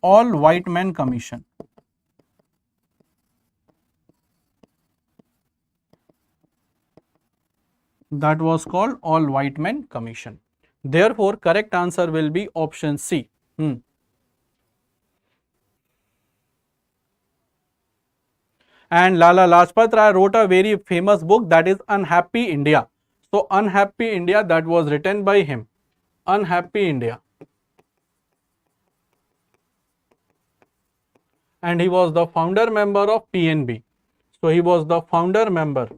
All White Men Commission. That was called All White Men Commission. Therefore, correct answer will be option C. And Lala Lajpat Rai wrote a very famous book, that is Unhappy India. So, Unhappy India, that was written by him. Unhappy India. And he was the founder member of PNB. So, he was the founder member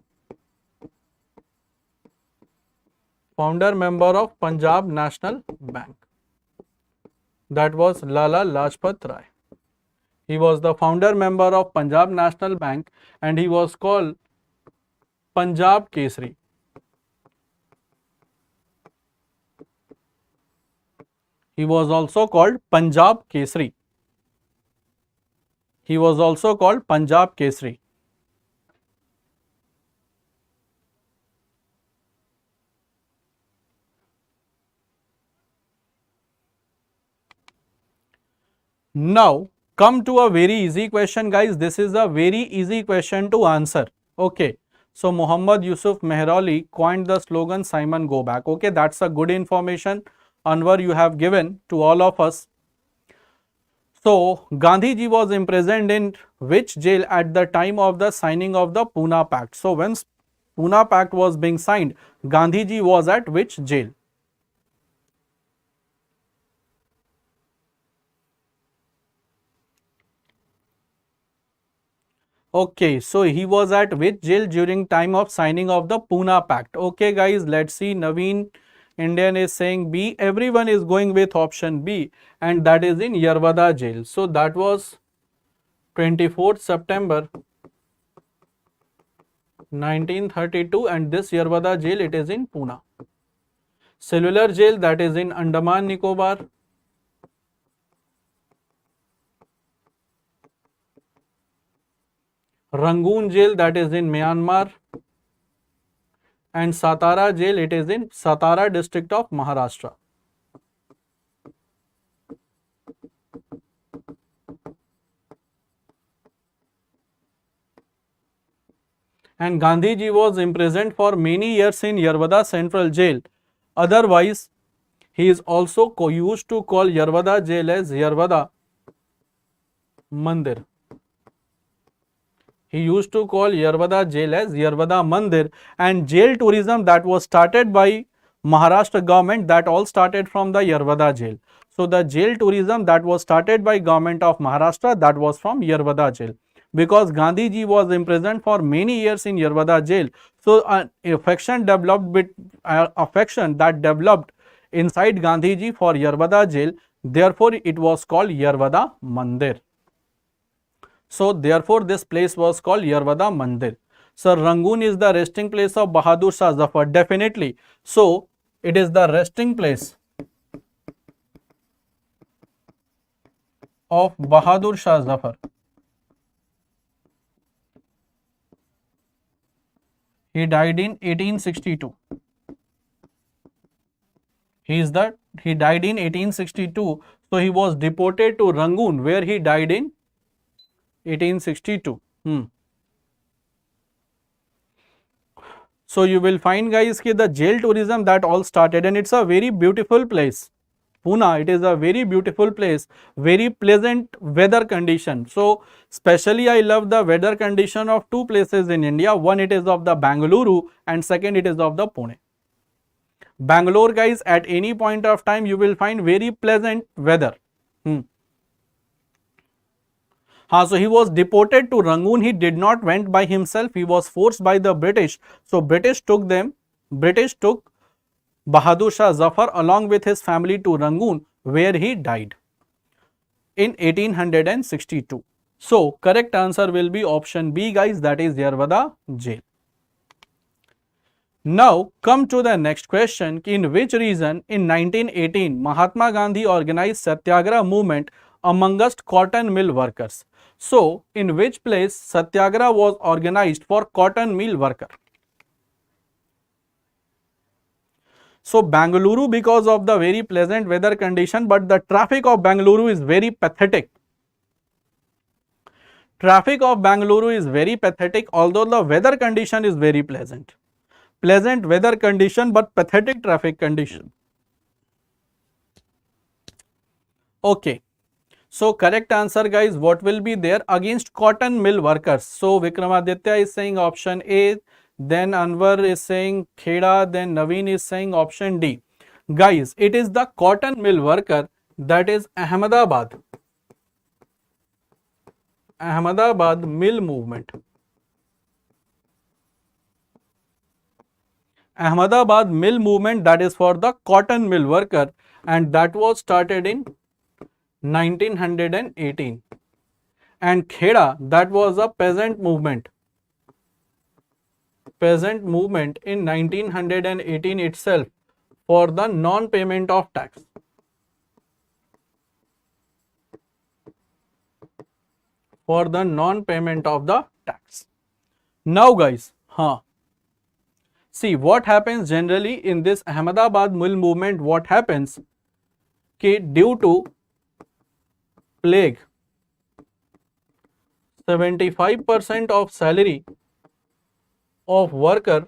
of Punjab National Bank. That was Lala Lajpat Rai. He was the founder member of Punjab National Bank, and he was called Punjab Kesari. He was also called Punjab Kesari. He was also called Punjab Kesari. Now, come to a very easy question, guys. This is a very easy question to answer. Okay. So, Muhammad Yusuf Mehrali coined the slogan Simon Go Back. Okay, that's a good information, Anwar, you have given to all of us. So, Gandhiji was imprisoned in which jail at the time of the signing of the Pune Pact? So, when Pune Pact was being signed, Gandhiji was at which jail? Okay, so he was at which jail during time of signing of the Pune Pact? Okay, guys, let's see. Naveen Indian is saying B. Everyone is going with option B, and that is in Yerwada jail. So that was 24th September 1932, and this Yerwada jail, it is in Pune. Cellular jail, that is in Andaman Nicobar. Rangoon jail, that is in Myanmar, and Satara jail, it is in Satara district of Maharashtra. And Gandhiji was imprisoned for many years in Yerwada Central Jail. Otherwise, he is also used to call Yerwada jail as Yerwada Mandir. He used to call Yerwada jail as Yerwada Mandir, and jail tourism that was started by Maharashtra government, that all started from the Yerwada jail. So the jail tourism that was started by government of Maharashtra, that was from Yerwada jail. Because Gandhiji was imprisoned for many years in Yerwada jail, so affection that developed inside Gandhiji for Yarbada jail. Therefore, it was called Yarbada Mandir. So, therefore, this place was called Yarbada Mandir. So, Rangoon is the resting place of Bahadur Shah Zafar. Definitely. So, it is the resting place of Bahadur Shah Zafar. He died in 1862. He died in 1862. So he was deported to Rangoon, where he died in 1862. So you will find, guys, that the jail tourism that all started, and it's a very beautiful place. Pune, it is a very beautiful place, very pleasant weather condition. So, especially I love the weather condition of two places in India. One, it is of the Bangalore, and second, it is of the Pune. Bangalore, guys, at any point of time you will find very pleasant weather. So he was deported to Rangoon. He did not went by himself. He was forced by the British. So British took Bahadur Shah Zafar along with his family to Rangoon, where he died in 1862. So correct answer will be option B, guys, that is Yarbada jail. Now come to the next question. In which region in 1918 Mahatma Gandhi organized Satyagraha movement amongst cotton mill workers? So in which place Satyagraha was organized for cotton mill worker? So Bangalore, because of the very pleasant weather condition, but the traffic of Bangalore is very pathetic. Traffic of Bangalore is very pathetic, although the weather condition is very pleasant. Pleasant weather condition but pathetic traffic condition. Okay. So correct answer, guys, what will be there? Against cotton mill workers. So Vikramaditya is saying option A, then Anwar is saying Kheda, then Naveen is saying option D. Guys, it is the cotton mill worker, that is Ahmedabad mill movement. Ahmedabad mill movement, that is for the cotton mill worker, and that was started in 1918. And Kheda, that was a peasant movement in 1918 itself, for the non-payment of tax. For the non-payment of the tax. Now, guys, see what happens generally in this Ahmedabad mill movement. What happens? Due to plague, 75% of salary of worker,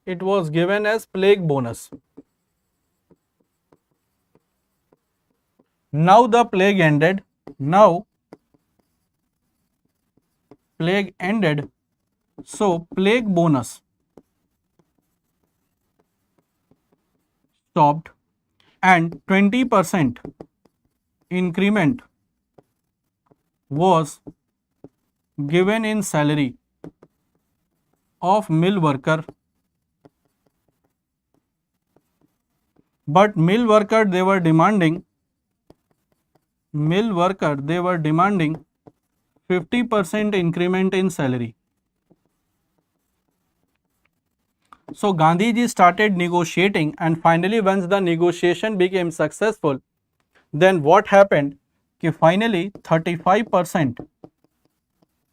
it was given as plague bonus. Now the plague ended. So plague bonus stopped, and 20% increment was given in salary of mill worker. But mill worker they were demanding 50% increment in salary. So Gandhiji started negotiating, and finally once the negotiation became successful, then what happened? Finally 35%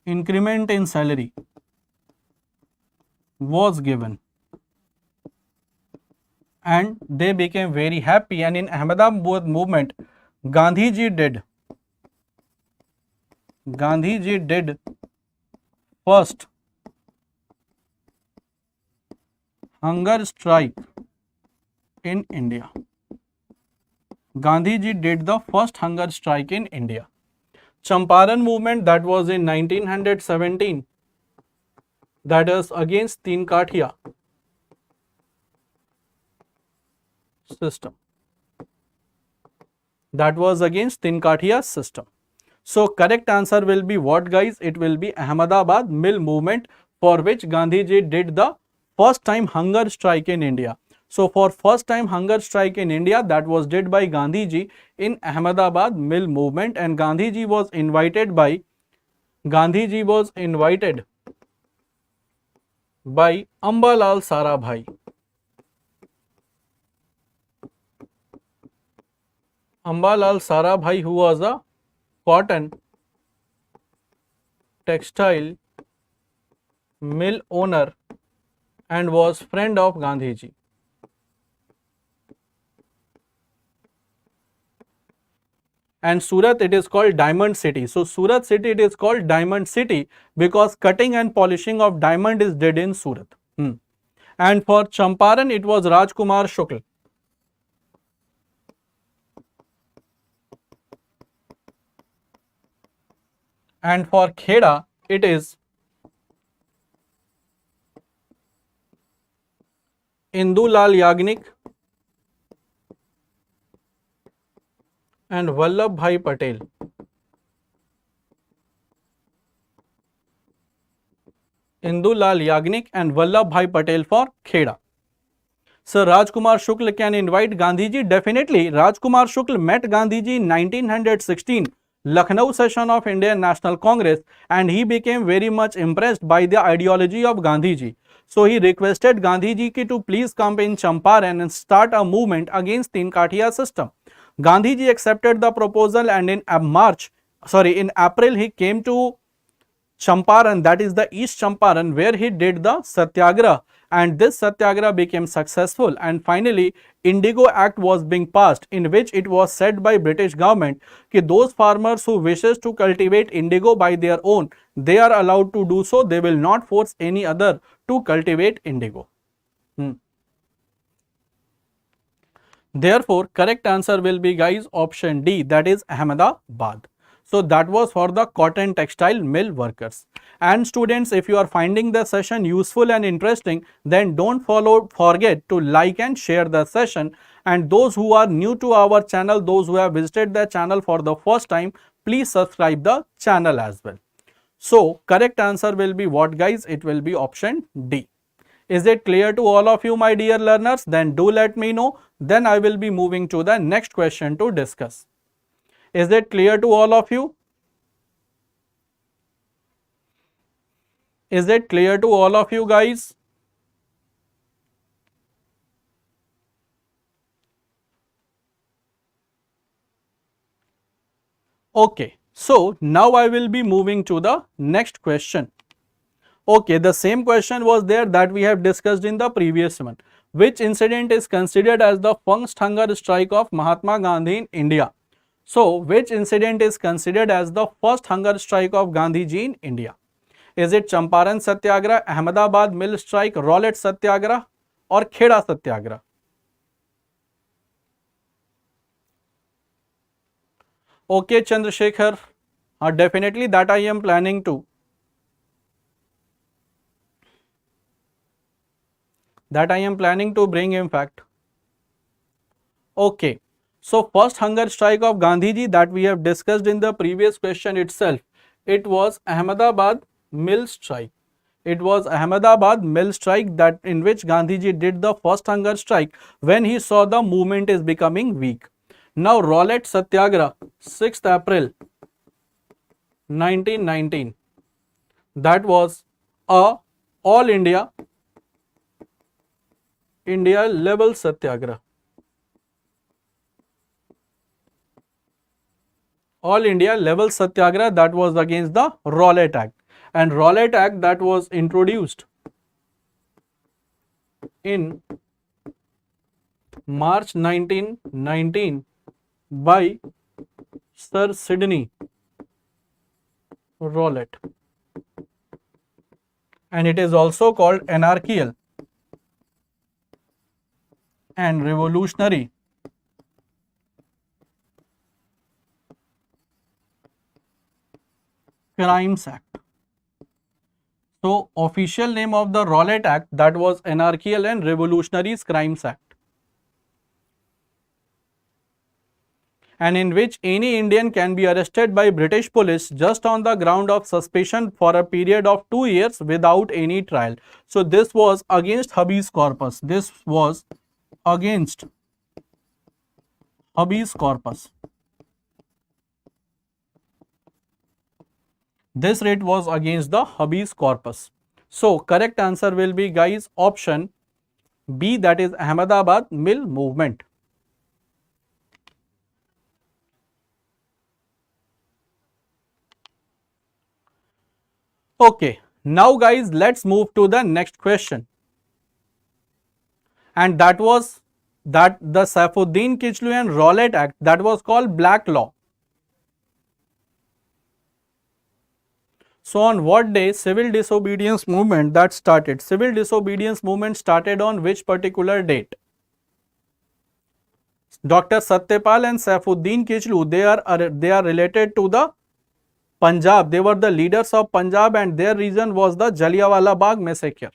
increment in salary was given, and they became very happy. And in Ahmedabad movement, Gandhiji did first hunger strike in India. Gandhiji did the first hunger strike in India. Champaran movement, that was in 1917, that is against Teen Kathia system. That was against Teen Kathia system. So correct answer will be what, guys? It will be Ahmedabad mill movement, for which Gandhiji did the first time hunger strike in India. So for first time hunger strike in India, that was did by Gandhiji in Ahmedabad mill movement, and Gandhiji was invited by Ambalal Sarabhai. Ambalal Sarabhai, who was a cotton textile mill owner and was friend of Gandhiji. And Surat, it is called Diamond City. So Surat city, it is called Diamond City because cutting and polishing of diamond is did in Surat. And for Champaran, it was Rajkumar Shukla. And for Kheda, it is Indulal Yagnik and Vallabhbhai Patel. Indulal Yagnik and Vallabhbhai Patel for Kheda. Sir Rajkumar Shukla can invite Gandhiji? Definitely. Rajkumar Shukla met Gandhiji in 1916 Lucknow session of Indian National Congress, and he became very much impressed by the ideology of Gandhiji. So he requested Gandhiji to please come in Champaran and start a movement against Teen Kathia system. Gandhiji accepted the proposal, and in April he came to Champaran, that is the East Champaran, where he did the Satyagraha, and this Satyagraha became successful, and finally Indigo Act was being passed, in which it was said by British government that those farmers who wishes to cultivate indigo by their own, they are allowed to do so, they will not force any other to cultivate indigo. Therefore, correct answer will be, guys, option D, that is Ahmedabad. So that was for the cotton textile mill workers. And students, if you are finding the session useful and interesting, then don't forget to like and share the session. And those who are new to our channel, those who have visited the channel for the first time, please subscribe the channel as well. So correct answer will be what, guys? It will be option D. Is it clear to all of you, my dear learners? Then do let me know. Then I will be moving to the next question to discuss. Is it clear to all of you? Is it clear to all of you, guys? Okay, so now I will be moving to the next question. Okay, the same question was there that we have discussed in the previous one. Which incident is considered as the first hunger strike of Mahatma Gandhi in India? So, which incident is considered as the first hunger strike of Gandhiji in India? Is it Champaran Satyagraha, Ahmedabad mill strike, Rowlatt Satyagraha, or Kheda Satyagraha? Okay, Chandrasekhar, definitely that I am planning to. Bring, in fact. Okay. So first hunger strike of Gandhiji that we have discussed in the previous question itself, it was Ahmedabad mill strike. It was Ahmedabad mill strike that in which Gandhiji did the first hunger strike when he saw the movement is becoming weak. Now Rowlatt Satyagraha, 6th April 1919, that was a all India level Satyagraha. All India level Satyagraha, that was against the Rowlatt Act, and Rowlatt Act that was introduced in March 1919 by Sir Sidney Rowlatt, and it is also called Anarchical and Revolutionary Crimes Act. So official name of the Rowlatt Act, that was Anarchical and Revolutionary Crimes Act, and in which any Indian can be arrested by British police just on the ground of suspicion for a period of 2 years without any trial. So this was against habeas corpus. This was against habeas corpus. This writ was against the habeas corpus. So correct answer will be, guys, option B, that is Ahmedabad Mill Movement. Okay, now guys, let's move to the next question. And that was that the Saifuddin Kichlu and Rowlatt Act, that was called Black Law. So on what day civil disobedience movement that started? Civil disobedience movement started on which particular date? Dr. Satyapal and Saifuddin Kichlu, they are related to the Punjab. They were the leaders of Punjab and their reason was the Jallianwala Bagh massacre.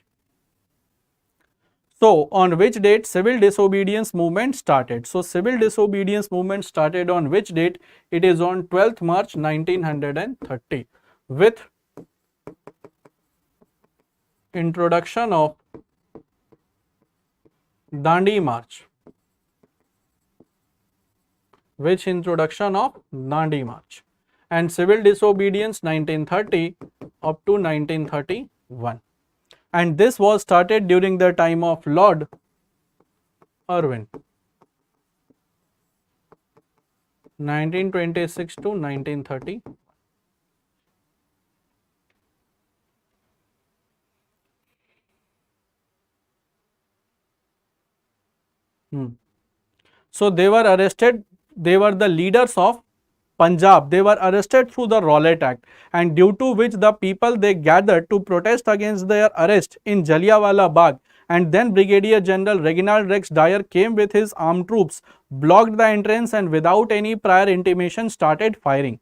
So on which date civil disobedience movement started? So civil disobedience movement started on which date? It is on 12th March 1930 with introduction of Dandi March. Which introduction of Dandi March? And civil disobedience 1930 up to 1931. And this was started during the time of Lord Irwin, 1926 to 1930. So they were arrested, they were the leaders of Punjab, they were arrested through the Rowlatt Act, and due to which the people they gathered to protest against their arrest in Jallianwala Bagh, and then Brigadier General Reginald Rex Dyer came with his armed troops, blocked the entrance and without any prior intimation started firing.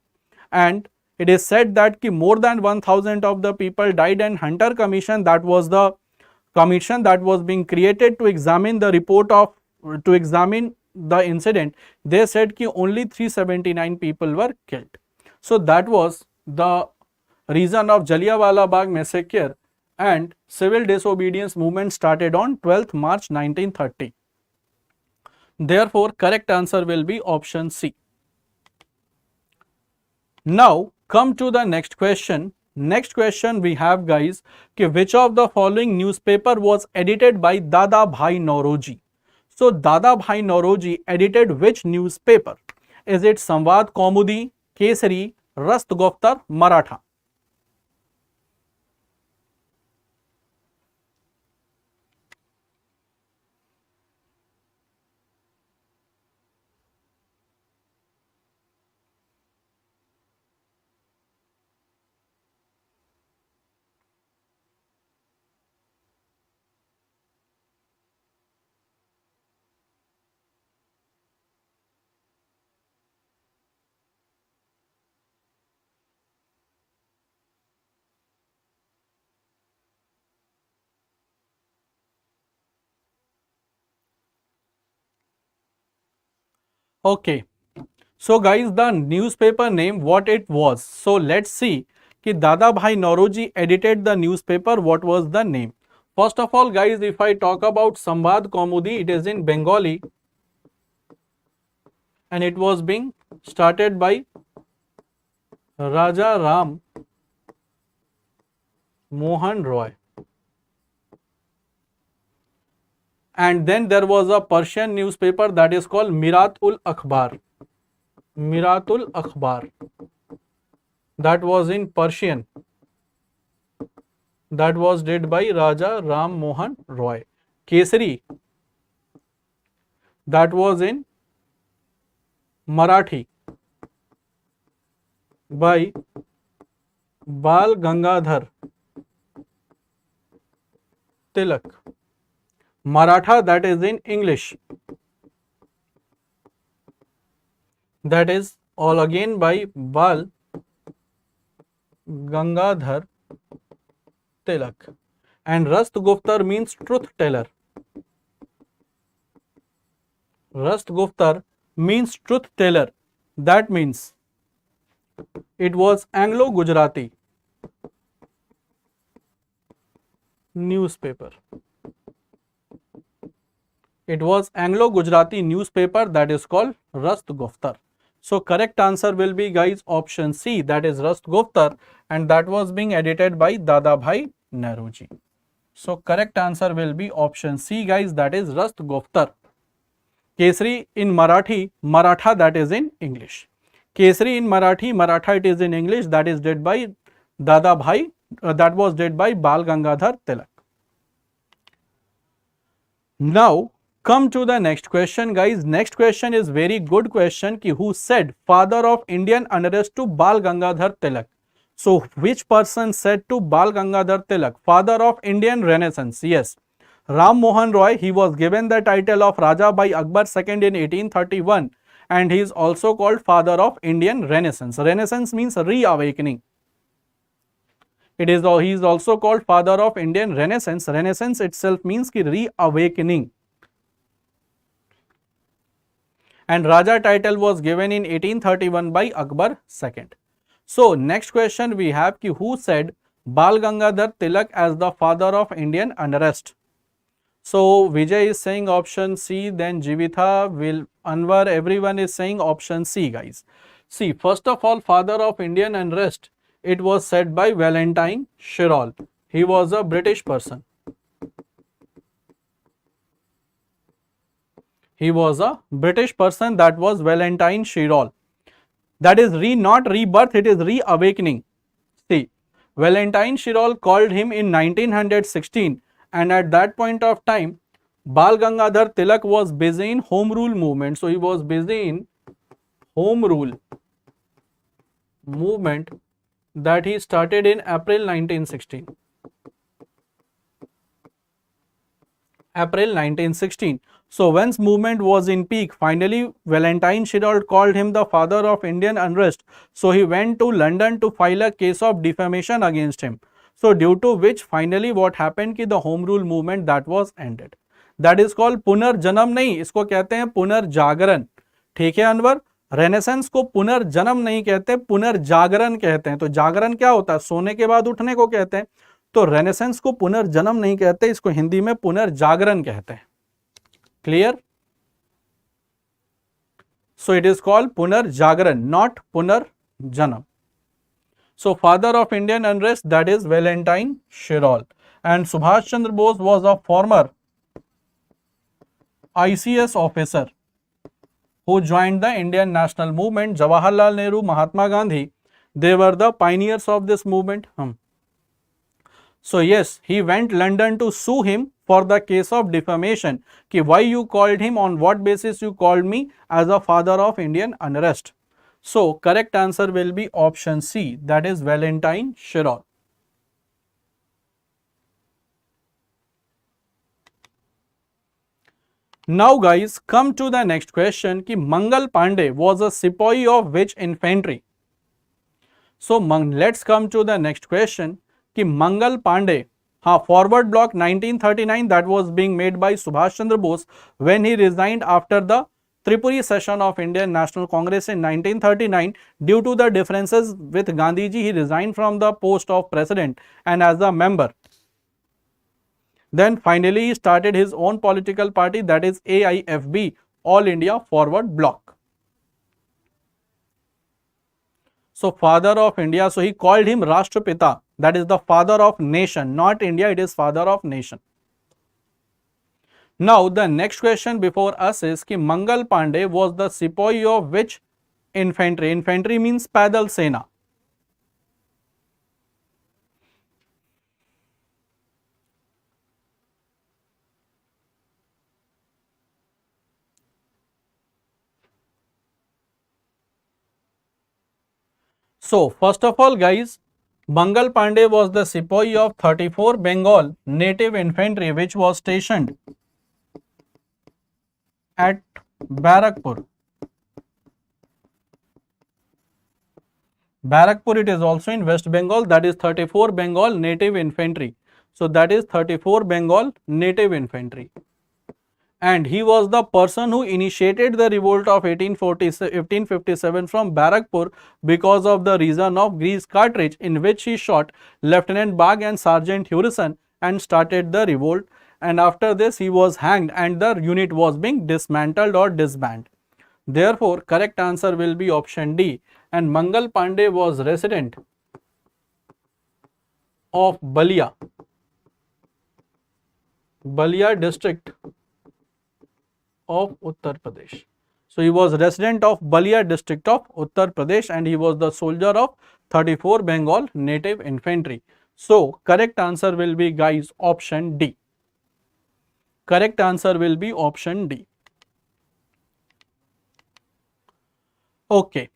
And it is said that more than 1000 of the people died, and Hunter Commission, that was the commission that was being created to examine the report of, to examine the incident, they said ki only 379 people were killed. So that was the reason of Jallianwala Bagh massacre, and civil disobedience movement started on 12th March 1930. Therefore, correct answer will be option C. Now come to the next question. Next question we have, guys, कि which of the following newspaper was edited by Dada Bhai Nauroji? So Dada Bhai Nauroji edited which newspaper? Is it Samvad Kaumudi, Kesari, Rast Goftar, Maratha? Okay, so guys, the newspaper name, what it was. So let's see कि Dada Bhai Nauroji edited the newspaper, what was the name? First of all, guys, if I talk about Samvad Kaumudi, it is in Bengali and it was being started by Raja Ram Mohan Roy. And then there was a Persian newspaper that is called Mirat-ul Akhbar. Miratul Akhbar, that was in Persian, that was did by Raja Ram Mohan Roy. Kesari, that was in Marathi by Bal Gangadhar Tilak. Maratha, that is in English, that is all again by Bal Gangadhar Tilak. And Rast Guftar means truth teller. Rast Guftar means truth teller. That means it was Anglo-Gujarati newspaper. It was Anglo-Gujarati newspaper that is called Rast Goftar. So correct answer will be guys option C, that is Rast Goftar, and that was being edited by Dadabhai Nehruji. So correct answer will be option C guys, that is Rast Goftar. Kesari in Marathi, Maratha that is in English. Kesari in Marathi, Maratha it is in English, that is did by Dadabhai, that was did by Bal Gangadhar Tilak. Now come to the next question guys. Next question is very good question ki who said father of Indian unrest to Bal Gangadhar Tilak. So which person said to Bal Gangadhar Tilak, father of Indian Renaissance? Yes, Ram Mohan Roy. He was given the title of Raja by Akbar II in 1831 and he is also called father of Indian Renaissance. Renaissance means reawakening. He is also called father of Indian Renaissance. Renaissance itself means ki reawakening. And Raja title was given in 1831 by Akbar II. So next question we have ki who said Bal Gangadhar Tilak as the father of Indian unrest? So Vijay is saying option C, then Jivitha, Anwar, everyone is saying option C guys. See, first of all, father of Indian unrest, it was said by Valentine Shirol. He was a British person. He was a British person, that was Valentine Shirol. That is not rebirth, it is reawakening. See, Valentine Shirol called him in 1916 and at that point of time, Bal Gangadhar Tilak was busy in Home Rule movement. So he was busy in Home Rule movement that he started in April 1916. April 1916. So once movement was in peak, finally Valentine Shirol called him the father of Indian unrest. So he went to London to file a case of defamation against him. So due to which finally what happened कि the home rule movement that was ended. That is called पुनर्जन्म नहीं, इसको कहते हैं पुनर्जागरण. ठीक है Anwar, renaissance को पुनर्जन्म नहीं कहते, पुनर्जागरण कहते हैं. तो जागरण क्या होता है? सोने के बाद उठने को कहते हैं. तो रेनेसेंस को पुनर्जन्म नहीं कहते, इसको हिंदी में पुनर्जागरण कहते हैं. Clear? So it is called पुनर्जागरण, नॉट पुनर्जन्म. So father of Indian unrest, that is Valentine Shirol. And Subhash Chandra Bose was a former ICS officer who joined the Indian national movement. Jawaharlal Nehru, Mahatma Gandhi, they were the pioneers of this movement. So yes, he went London to sue him for the case of defamation. Ki why you called him, on what basis you called me as a father of Indian unrest. So correct answer will be option C, that is Valentine Shirol. Now guys, come to the next question ki Mangal Pandey was a sepoy of which infantry? So let's come to the next question ki Mangal Pandey, forward block 1939, that was being made by Subhash Chandra Bose when he resigned after the Tripuri session of Indian National Congress in 1939. Due to the differences with Gandhiji, he resigned from the post of president and as a member. Then finally he started his own political party, that is AIFB, All India Forward Bloc. So father of India, so he called him Rashtrapita, that is the father of nation, not India, it is father of nation. Now the next question before us is ki Mangal Pandey was the sepoy of which infantry? Infantry means Padal Sena. So first of all guys, Mangal Pandey was the sepoy of 34 Bengal native infantry which was stationed at Barakpur. Barakpur, it is also in West Bengal, that is 34 Bengal native infantry. So that is 34 Bengal native infantry. And he was the person who initiated the revolt of 1857 from Barakpur because of the reason of grease cartridge, in which he shot Lieutenant Bagh and Sergeant Hurrison and started the revolt. and after this he was hanged and the unit was being dismantled or disbanded. Therefore, correct answer will be option D, and Mangal Pandey was resident of Balia district of Uttar Pradesh. So he was resident of Balia district of Uttar Pradesh and he was the soldier of 34 Bengal Native Infantry. So correct answer will be, guys, option D. Correct answer will be option D. Okay.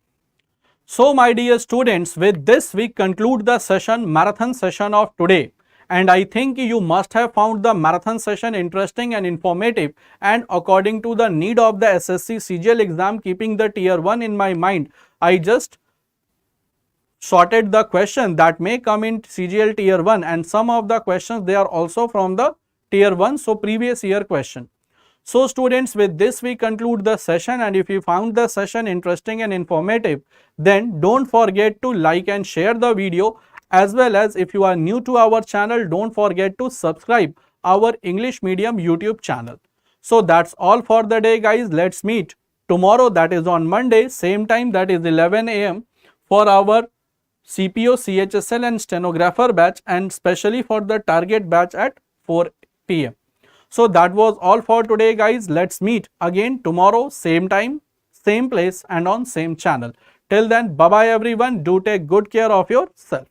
So my dear students, with this we conclude the marathon session of today. And I think you must have found the marathon session interesting and informative, and according to the need of the SSC Cgl exam, keeping the tier 1 in my mind, I just sorted the question that may come in Cgl tier 1, and some of the questions they are also from the tier 1, so previous year question. So students, with this we conclude the session, and if you found the session interesting and informative, then don't forget to like and share the video, as well as if you are new to our channel, don't forget to subscribe our English medium YouTube channel. So that's all for the day, guys. Let's meet tomorrow, that is on Monday, same time, that is 11 AM for our CPO, CHSL and stenographer batch, and specially for the target batch at 4 PM. So that was all for today, guys. Let's meet again tomorrow, same time, same place and on same channel. Till then, bye bye everyone. Do take good care of yourself.